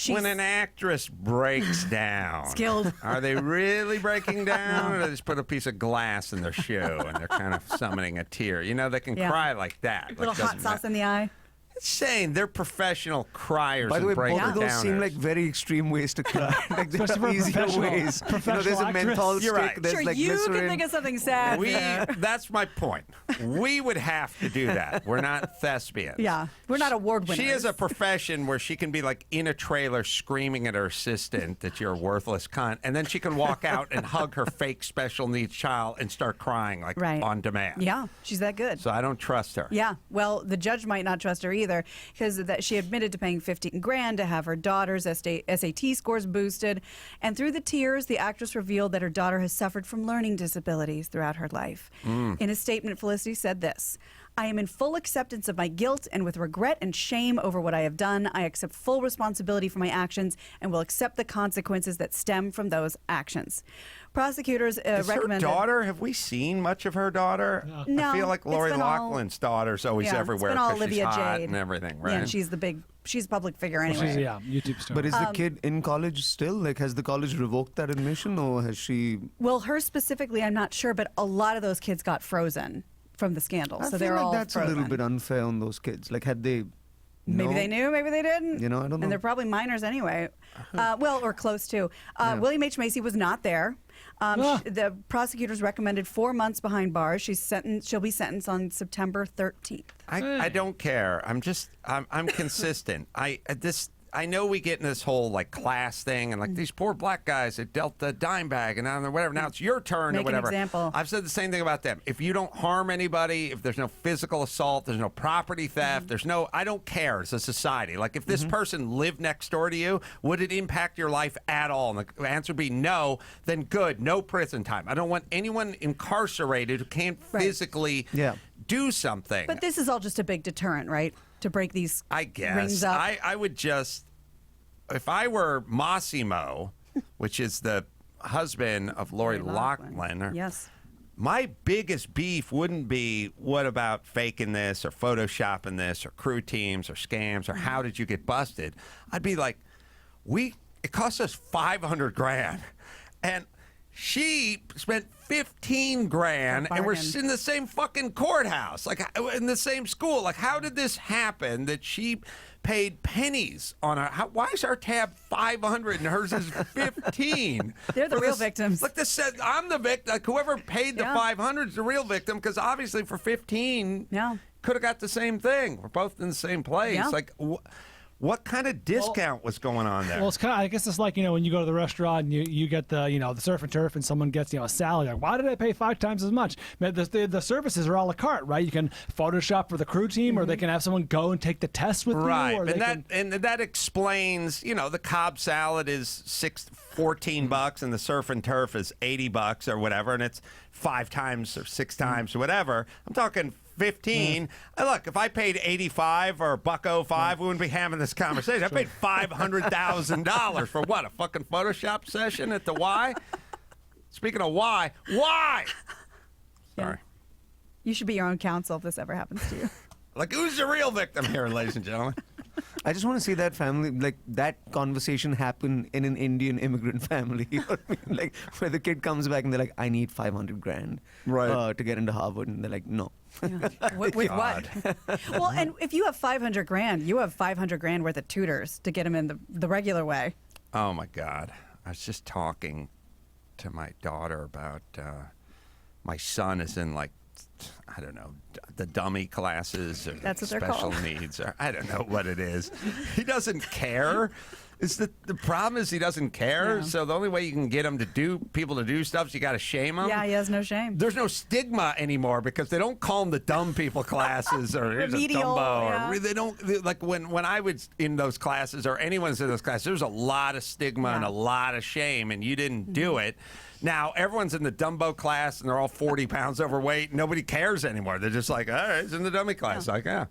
When an actress breaks down, skilled. Are they really breaking down, or do they just put a piece of glass in their shoe and they're kind of summoning a tear? They can cry like that. Little hot sauce in the eye. It's saying they're professional criers. By the way, and both of those breakers. seem like very extreme ways to cry. Like there Especially for are a easier ways. professional There's a menthol stick. You're right. There's Sure, like you glycerin. can think of something sad. That's my point. We would have to do that. We're not thespians. Yeah, we're not award winners. She has a profession where she can be like in a trailer screaming at her assistant that you're a worthless cunt, and then she can walk out and hug her fake special needs child and start crying like on demand. Yeah, she's that good. So I don't trust her. Yeah, well, the judge might not trust her either because that she admitted to paying $15,000 to have her daughter's SAT scores boosted, and through the tears, the actress revealed that her daughter has suffered from learning disabilities throughout her life. In a statement, Felicity said this: "I am in full acceptance of my guilt, and with regret and shame over what I have done, I accept full responsibility for my actions and will accept the consequences that stem from those actions." Prosecutors Is recommended. her daughter? Have we seen much of her daughter? No, I feel like it's Lori been all- Loughlin's daughter's always Yeah, everywhere it's been all because she's Olivia hot Jade and everything, right? Yeah, and she's a public figure anyway. She's YouTube star. But is the kid in college still? Like, has the college revoked that admission, or has she? Well, her specifically, I'm not sure, but a lot of those kids got frozen from the scandal, I so feel they're like all that's frozen. a little bit unfair on those kids. Like, had they? Maybe they knew, maybe they didn't. I don't know. And they're probably minors anyway. Well, or close to. William H. Macy was not there. The prosecutors recommended 4 months behind bars. She'll be sentenced on September 13th. I don't care. I'm consistent. I know we get in this whole like class thing and like these poor black guys that dealt the dime bag and whatever. Now it's your turn Make or whatever. an example. I've said the same thing about them. If you don't harm anybody, if there's no physical assault, there's no property theft, I don't care as a society. Like if this person lived next door to you, would it impact your life at all? And the answer would be no, then good, no prison time. I don't want anyone incarcerated who can't physically do something. But this is all just a big deterrent, right? To break these I guess. rings up. I would just, if I were Massimo, which is the husband of Lori Loughlin, yes. My biggest beef wouldn't be what about faking this or photoshopping this or crew teams or scams or how did you get busted? I'd be like, it cost us $500,000 and she spent $15,000 and we're in the same fucking courthouse, like in the same school. Like, how did this happen that she paid pennies on why is our tab $500 and hers is $15? They're the real victims. Like this said, I'm the victim. Like, whoever paid the $500 is the real victim because obviously for $15, could have got the same thing. We're both in the same place. Yeah. Like, What kind of discount was going on there? Well, it's kind of, I guess it's like, when you go to the restaurant and you get the, the surf and turf and someone gets, a salad. Like, why did I pay 5 times as much? The services are a la carte, right? You can Photoshop for the crew team, or they can have someone go and take the test with right. you. Right, and that explains, the Cobb salad is $14 and the surf and turf is $80 or whatever, and it's 5 times or 6 times or whatever. I'm talking 15. Look, if I paid 85 or $1.05, we wouldn't be having this conversation. I paid $500,000 for what? A fucking Photoshop session at the Y? Speaking of why? Sorry. You should be your own counsel if this ever happens to you. Like, who's the real victim here, ladies and gentlemen? I just want to see that family, like that conversation happen in an Indian immigrant family. You know what I mean? Like where the kid comes back and they're like, I need $500,000 to get into Harvard. And they're like, no. Yeah. With what? Well, and if you have $500,000, you have $500,000 worth of tutors to get them in the regular way. Oh, my God. I was just talking to my daughter about my son is in, like, I don't know, the dummy classes or That's what they're special called. needs, or I don't know what it is. He doesn't care. The problem is he doesn't care. Yeah. So the only way you can get him to do stuff is you got to shame him. Yeah, he has no shame. There's no stigma anymore because they don't call them the dumb people classes or here's a Remedial, Dumbo. yeah. Or they don't, like when I was in those classes or anyone's in those classes, there was a lot of stigma and a lot of shame, and you didn't do it. Now everyone's in the Dumbo class and they're all 40 pounds overweight. Nobody cares anymore. They're just like, all right, it's in the dummy class. Like, yeah,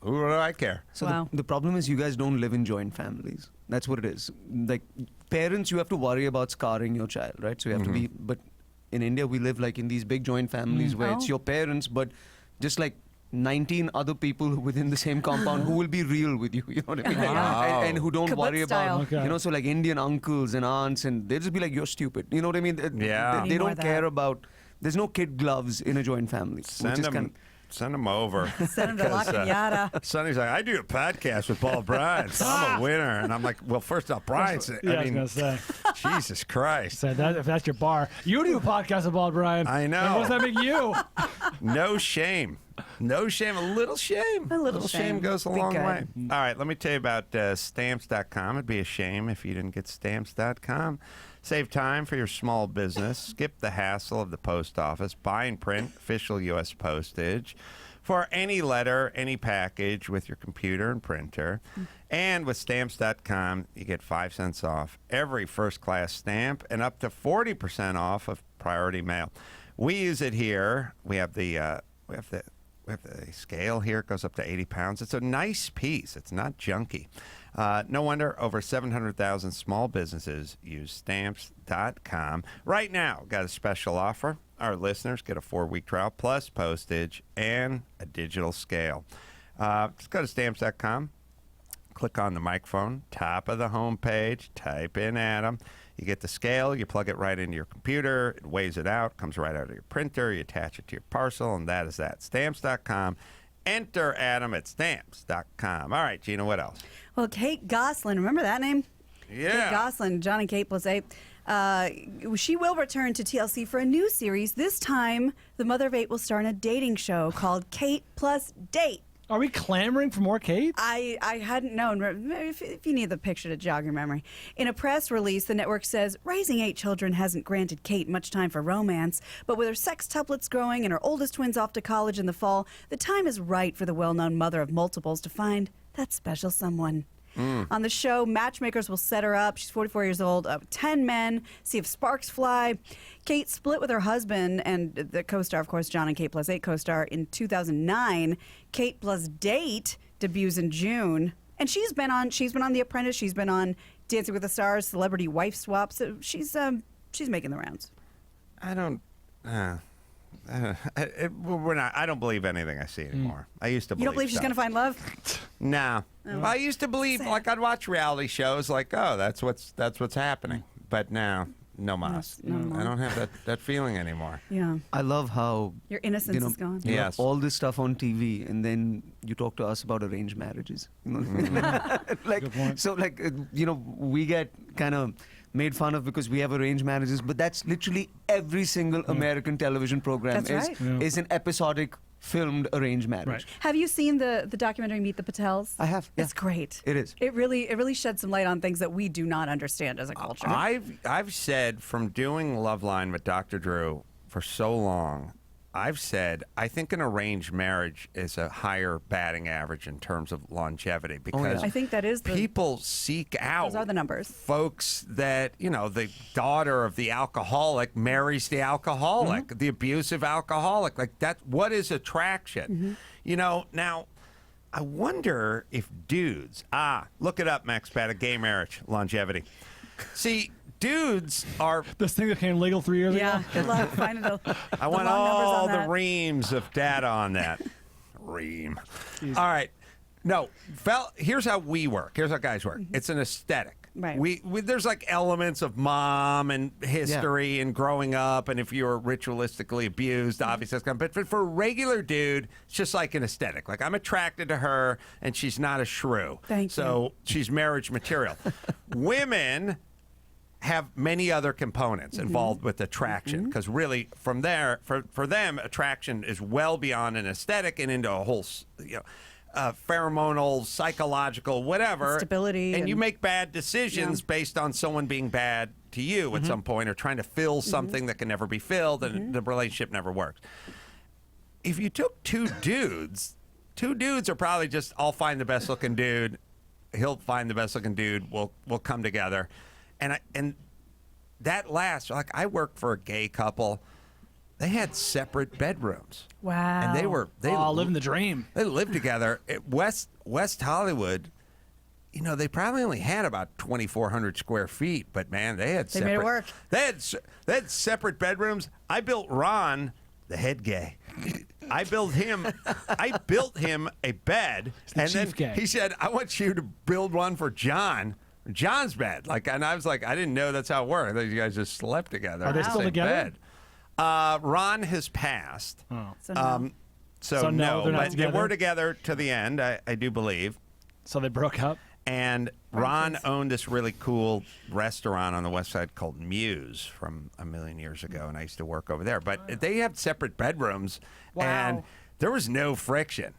who do I care? So the problem is you guys don't live in joint families. That's what it is. Like parents, you have to worry about scarring your child, right? So you have to be, but in India, we live like in these big joint families where it's your parents, but just like 19 other people within the same compound who will be real with you, you know what I mean? And who don't worry about, so like Indian uncles and aunts, and they'll just be like, you're stupid. You know what I mean? They don't care about, there's no kid gloves in a joint family. Send them over. Send him to La Canyada. Sonny's like, I do a podcast with Paul Bryan. So I'm a winner. And I'm like, well, first off, Bryan's, I was going to say. Jesus Christ. So if that's your bar. You do a podcast with Paul Bryan. I know. And what's that make you? No shame. No shame. A little shame. A little shame goes a Be long good. way. All right, let me tell you about Stamps.com. It'd be a shame if you didn't get Stamps.com. Save time for your small business. Skip the hassle of the post office. Buy and print official U.S. postage for any letter, any package with your computer and printer. And with Stamps.com, you get 5 cents off every first-class stamp and up to 40% off of priority mail. We use it here. We have the scale here. It goes up to 80 pounds. It's a nice piece. It's not junky. No wonder over 700,000 small businesses use Stamps.com. Right now, got a special offer. Our listeners get a 4-week trial plus postage and a digital scale. Just go to Stamps.com. Click on the microphone, top of the homepage, type in Adam. You get the scale, you plug it right into your computer, it weighs it out, comes right out of your printer, you attach it to your parcel, and that is that. Stamps.com. Enter Adam at Stamps.com. All right, Gina, what else? Well, Kate Gosselin, remember that name? Yeah. Kate Gosselin, John and Kate plus 8. She will return to TLC for a new series. This time, the mother of 8 will star in a dating show called Kate Plus Date. Are we clamoring for more Kate? I hadn't known. If you need the picture to jog your memory. In a press release, the network says raising 8 children hasn't granted Kate much time for romance, but with her sextuplets growing and her oldest twins off to college in the fall, the time is right for the well-known mother of multiples to find that special someone. On the show, matchmakers will set her up. She's 44 years old, 10 men, see if sparks fly. Kate split with her husband and the co-star, of course, John and Kate plus 8 co-star in 2009. Kate plus Date debuts in June. And she's been on The Apprentice. She's been on Dancing with the Stars, Celebrity Wife Swap. So she's making the rounds. I don't believe anything I see anymore. I used to believe You don't believe she's going to find love? No. I used to believe, like, I'd watch reality shows like, oh, that's what's happening. But now, no mas. I don't have that feeling anymore. Yeah. I love how Your innocence is gone. you have all this stuff on TV, and then you talk to us about arranged marriages. You know? Like, so, like, we get kind of made fun of because we have arranged marriages, but that's literally every single American television program That's right. is an episodic filmed arranged marriage. Right. Have you seen the documentary Meet the Patels? I have. Yeah. It's great. It is. It really sheds some light on things that we do not understand as a culture. I've said from doing Loveline with Dr. Drew for so long, I've said I think an arranged marriage is a higher batting average in terms of longevity because I think that is people seek out those are the numbers. folks that, the daughter of the alcoholic marries the alcoholic, the abusive alcoholic. Like that, what is attraction? Now I wonder if dudes, look it up, Max Pat, a gay marriage, longevity. See, dudes are... This thing that became legal 3 years ago? Yeah, good luck finding I want all the reams of data on that. Ream. All right. No, here's how we work. Here's how guys work. It's an aesthetic. Right. We there's like elements of mom and history and growing up, and if you're ritualistically abused, obviously that's but for a regular dude, it's just like an aesthetic. Like I'm attracted to her, and she's not a shrew. So she's marriage material. Women have many other components involved with attraction because really from there for them attraction is well beyond an aesthetic and into a whole pheromonal, psychological, whatever stability, and you make bad decisions based on someone being bad to you at some point or trying to fill something that can never be filled and the relationship never works. If you took two dudes are probably just I'll find the best looking dude, he'll find the best looking dude, we'll come together. And that lasts. Like I worked for a gay couple. They had separate bedrooms. Wow. And they living the dream. They lived together at West Hollywood. They probably only had about 2,400 square feet, but man, they had separate. Made it work. They had separate bedrooms. I built Ron, the head gay. I built him a bed, and then gay. he said, "I want you to build one for John's bed." And I was like, I didn't know that's how it worked. You guys just slept together. Are they in the still same together? bed. Ron has passed. Oh. So No, they're not but they together? were together to the end, I do believe. So they broke up? And Ron owned this really cool restaurant on the west side called Muse from a million years ago, and I used to work over there. But they had separate bedrooms, and there was no friction.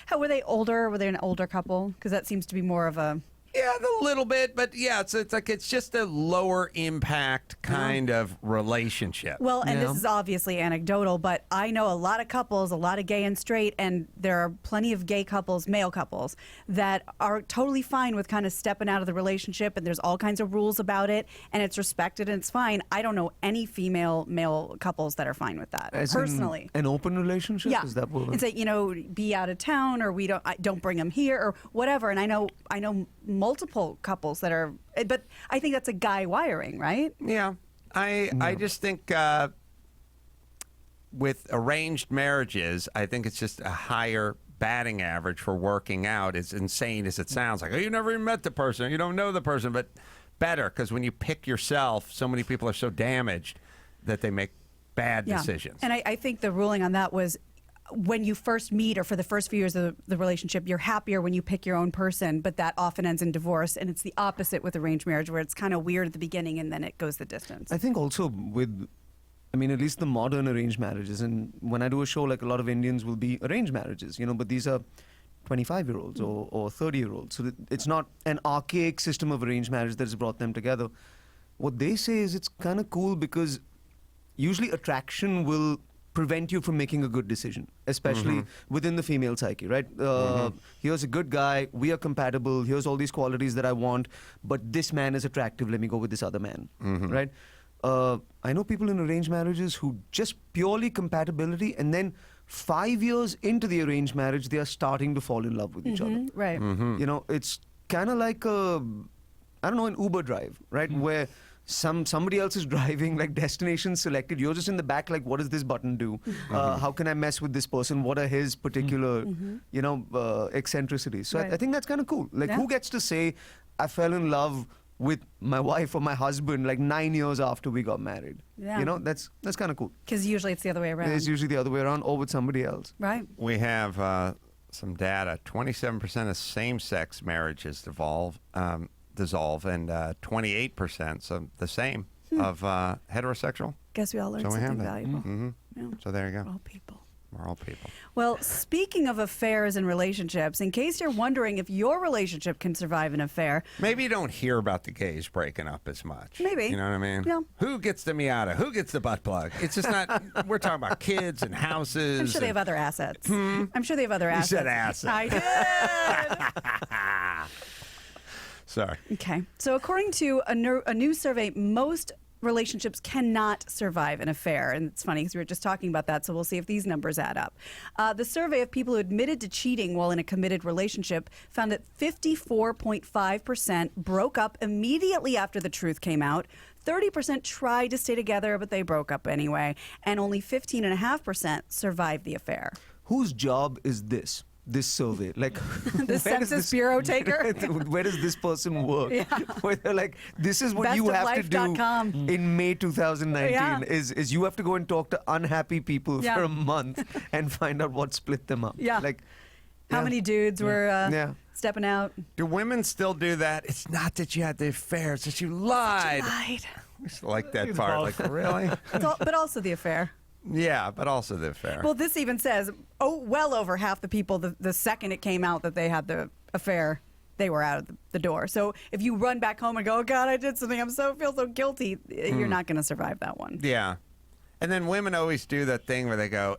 How were they older? Were they an older couple? Because that seems to be more of a... Yeah, a little bit, but yeah, it's just a lower impact kind of relationship. Well, and this is obviously anecdotal, but I know a lot of couples, a lot of gay and straight, and there are plenty of gay couples, male couples, that are totally fine with kind of stepping out of the relationship, and there's all kinds of rules about it, and it's respected and it's fine. I don't know any male couples that are fine with that, personally. An open relationship? Yeah. Is that what? It's like, be out of town, or don't bring them here, or whatever. And I know multiple couples that are, but I think that's a guy wiring, right? Yeah. I just think with arranged marriages, I think it's just a higher batting average for working out, as insane as it sounds. Like, you never even met the person, you don't know the person, but better, because when you pick yourself, so many people are so damaged that they make bad decisions. And I think the ruling on that was, when you first meet or for the first few years of the relationship, you're happier when you pick your own person, but that often ends in divorce. And it's the opposite with arranged marriage, where it's kind of weird at the beginning and then it goes the distance. I think also with, at least the modern arranged marriages, and when I do a show, like a lot of Indians will be arranged marriages, but these are 25-year-olds or 30-year-olds. So it's not an archaic system of arranged marriage that has brought them together. What they say is it's kind of cool because usually attraction will prevent you from making a good decision, especially within the female psyche, right? Here's a good guy, we are compatible, here's all these qualities that I want, but this man is attractive, let me go with this other man, right? I know people in arranged marriages who just purely compatibility, and then 5 years into the arranged marriage, they are starting to fall in love with each other. Right. It's kind of like an Uber drive, right? Where somebody else is driving, like destination selected. You're just in the back, like, what does this button do? How can I mess with this person? What are his particular, eccentricities? So I think that's kind of cool. Like, who gets to say, I fell in love with my wife or my husband like 9 years after we got married? Yeah. That's kind of cool. Because usually it's the other way around. It's usually the other way around, or with somebody else. Right. We have some data. 27% of same-sex marriages dissolve, and 28%, so the same, of heterosexual. Guess we all learned So we have something that. valuable. So there you go. All people. We're all people. Well, speaking of affairs and relationships, in case you're wondering if your relationship can survive an affair, Maybe you don't hear about the gays breaking up as much. Maybe. You know what I mean? Yeah. Who gets the Miata? Who gets the butt plug? It's just not, we're talking about kids and houses. I'm sure they have other assets. I'm sure they have other assets. said assets. I did. Sorry. Okay. So according to a new survey, most relationships cannot survive an affair. And it's funny because we were just talking about that, so we'll see if these numbers add up. The survey of people who admitted to cheating while in a committed relationship found that 54.5% broke up immediately after the truth came out. 30% tried to stay together, but they broke up anyway. And only 15.5% survived the affair. Whose job is this survey? Like, The Census Bureau taker? Where does this person work? Yeah. Where they're like, this is what you have to do Bestoflife.com. in May 2019 Yeah. is you have to go and talk to unhappy people Yeah. for a month and find out what split them up. Yeah. Like, How yeah. many dudes were Yeah. stepping out? Do women still do that? It's not that you had the affair, it's that you lied. Lied. I just like that It's part. both. Like, really? But also the affair. Yeah, but also the affair. Well, this even says, well over half the people, the second it came out that they had the affair, they were out of the door. So if you run back home and go, oh, God, I did something, feel so guilty, you're not going to survive that one. Yeah. And then women always do that thing where they go,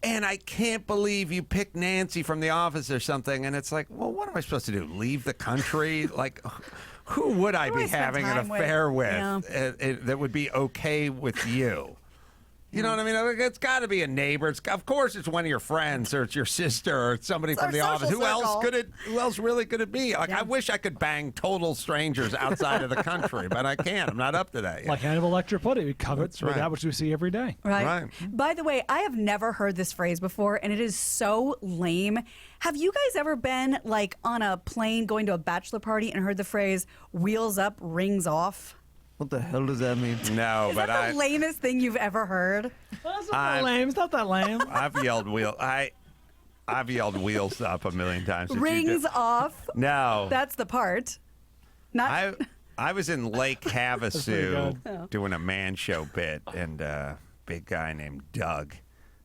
and I can't believe you picked Nancy from The Office or something. And it's like, well, what am I supposed to do? Leave the country? Like, who would I Who do be I spend having an time with? affair with Yeah. that would be okay with you? You know what I mean? Like, it's got to be a neighbor. Of course, it's one of your friends, or it's your sister, or it's somebody It's from our The Office. social circle. Who else really could it be? Like, Yeah. I wish I could bang total strangers outside of the country, but I can't. I'm not up to that yet. Like Hannibal Lecter put it, we covered That's right. that which we see every day. Right. By the way, I have never heard this phrase before, and it is so lame. Have you guys ever been like on a plane going to a bachelor party and heard the phrase "wheels up, rings off"? What the hell does that mean? No, Is but that the lamest thing you've ever heard? That's not that lame. It's not that lame. I've yelled I've yelled wheels up a million times. Did you Rings do- off. No. That's the part. Not. I was in Lake Havasu good. doing a man show bit, and a big guy named Doug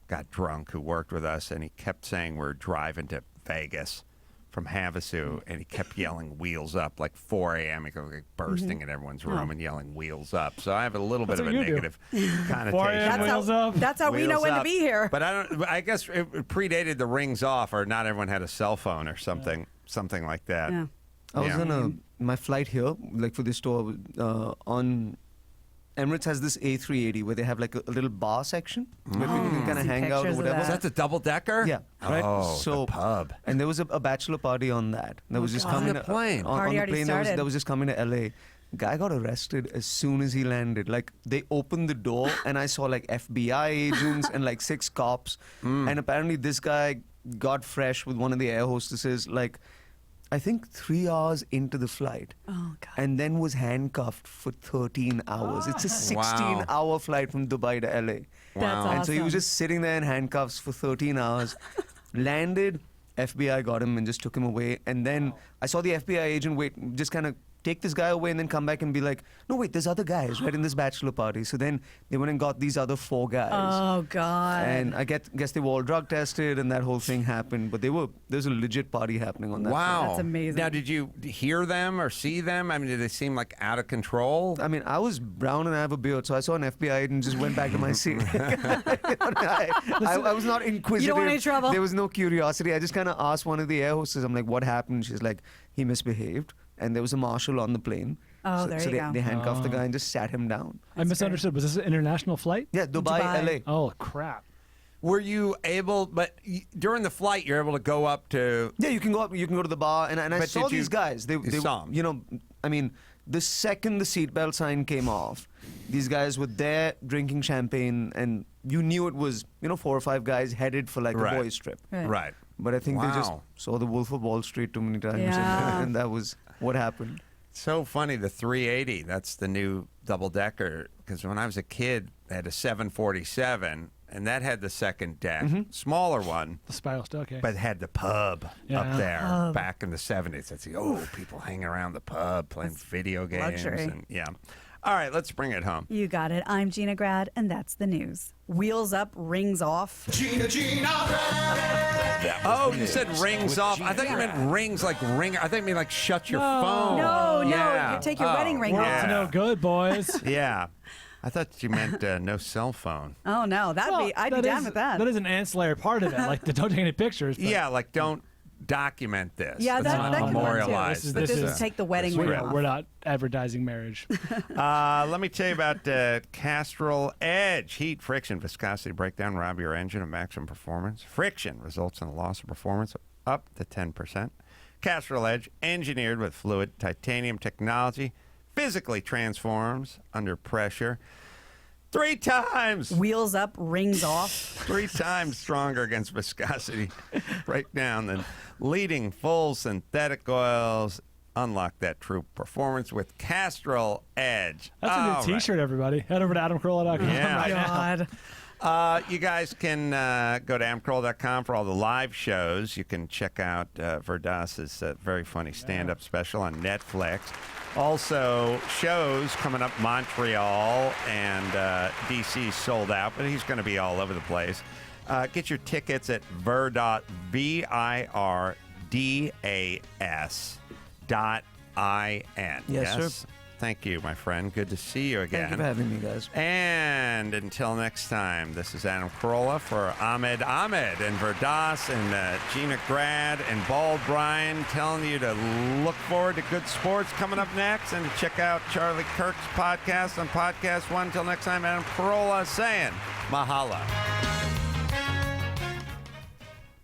got drunk who worked with us, and he kept saying we're driving to Vegas from Havasu, and he kept yelling wheels up like 4 a.m. He goes like bursting in everyone's room and yelling wheels up. So I have a little bit That's of a what you do. negative 4 connotation. a.m. Wheels up. That's how we know Wheels when to up. be here. But I guess it predated the rings off, or not everyone had a cell phone or something like that. Yeah. I was Yeah. on my flight here, like for this tour, on Emirates has this A380 where they have like a little bar section where people can kind of See hang out or pictures of whatever. that. Was that the double decker? Yeah, right. Oh, So the pub. And there was a bachelor party on that. That was just God. coming On the plane. On Party the already plane started. that was just coming to LA. Guy got arrested as soon as he landed. Like they opened the door and I saw like FBI agents and like 6 cops. And apparently this guy got fresh with one of the air hostesses like I think 3 hours into the flight. Oh God. And then was handcuffed for 13 hours. It's a 16-hour flight from Dubai to LA. That's And so he was awesome. just sitting there in handcuffs for 13 hours. Landed, FBI got him and just took him away. And then I saw the FBI agent just kind of take this guy away and then come back and be like, no, wait, there's other guys right in this bachelor party. So then they went and got these other 4 guys. Oh God. And I guess they were all drug tested and that whole thing happened. But there's a legit party happening on that. Wow. That's amazing. Now, did you hear them or see them? I mean, did they seem like out of control? I mean, I was brown and I have a beard, so I saw an FBI agent and just went back to my seat. I was not inquisitive. You don't want any trouble. There was no curiosity. I just kind of asked one of the air hostesses, I'm like, what happened? She's like, he misbehaved. And there was a marshal on the plane. Oh, so, there so you go. they handcuffed the guy and just sat him down. I misunderstood. Was this an international flight? Yeah, Dubai. LA. Oh, crap. Were you able, during the flight, you're able to go up to... Yeah, you can go up, you can go to the bar, and I But saw did you- these guys. They saw 'em. you know, I mean, the second the seatbelt sign came off, these guys were there drinking champagne, and you knew it was 4 or 5 guys headed for like Right. a boys trip. Right. But I think they just Wow. saw the Wolf of Wall Street too many times, Yeah. and that was what happened. So funny, the 380, that's the new double-decker, because when I was a kid, they had a 747, and that had the second deck, smaller one, The spiral staircase. but had the pub Yeah. up there Pub. back in the 70s. I'd see, people hanging around the pub, playing video games. luxury. And, yeah. All right, let's bring it home. You got it. I'm Gina Grad, and that's the news. Wheels up, rings off. Oh, you said rings off. I thought you meant rings like ringer. I think you mean like shut your phone. No, Yeah. you take your wedding ring We're off. up to no good, boys. Yeah. I thought you meant no cell phone. Oh no, I'd be down with that. That is an ancillary part of it. Like, don't take any pictures. But Yeah, like don't document this. Yeah, Let's that not can work, too. memorialize But this. just take the wedding ring off. we're not advertising marriage. Let me tell you about Castrol Edge. Heat, friction, viscosity breakdown rob your engine of maximum performance. Friction results in a loss of performance of up to 10%. Castrol Edge, engineered with fluid titanium technology, physically transforms under pressure. 3 times. Wheels up, rings off. 3 times stronger against viscosity breakdown than leading full synthetic oils. Unlock that true performance with Castrol Edge. That's a new All T-shirt, everybody. Head over to AdamCarolla.com Yeah. right now. God. You guys can go to amcroll.com for all the live shows. You can check out Verdas's very funny stand-up special on Netflix. Also, shows coming up Montreal and D.C. sold out, but he's going to be all over the place. Get your tickets at Virdas, VIRDAS.IN. Yes, sir. Thank you, my friend. Good to see you again. Thank you for having me, guys. And until next time, this is Adam Carolla for Ahmed Ahmed and Verdas and Gina Grad and Bald Brian telling you to look forward to good sports coming up next and to check out Charlie Kirk's podcast on Podcast One. Until next time, Adam Carolla saying mahalo.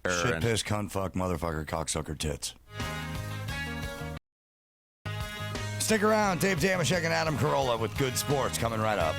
Shit, piss, cunt, fuck, motherfucker, cocksucker, tits. Stick around. Dave Damashek and Adam Carolla with good sports coming right up.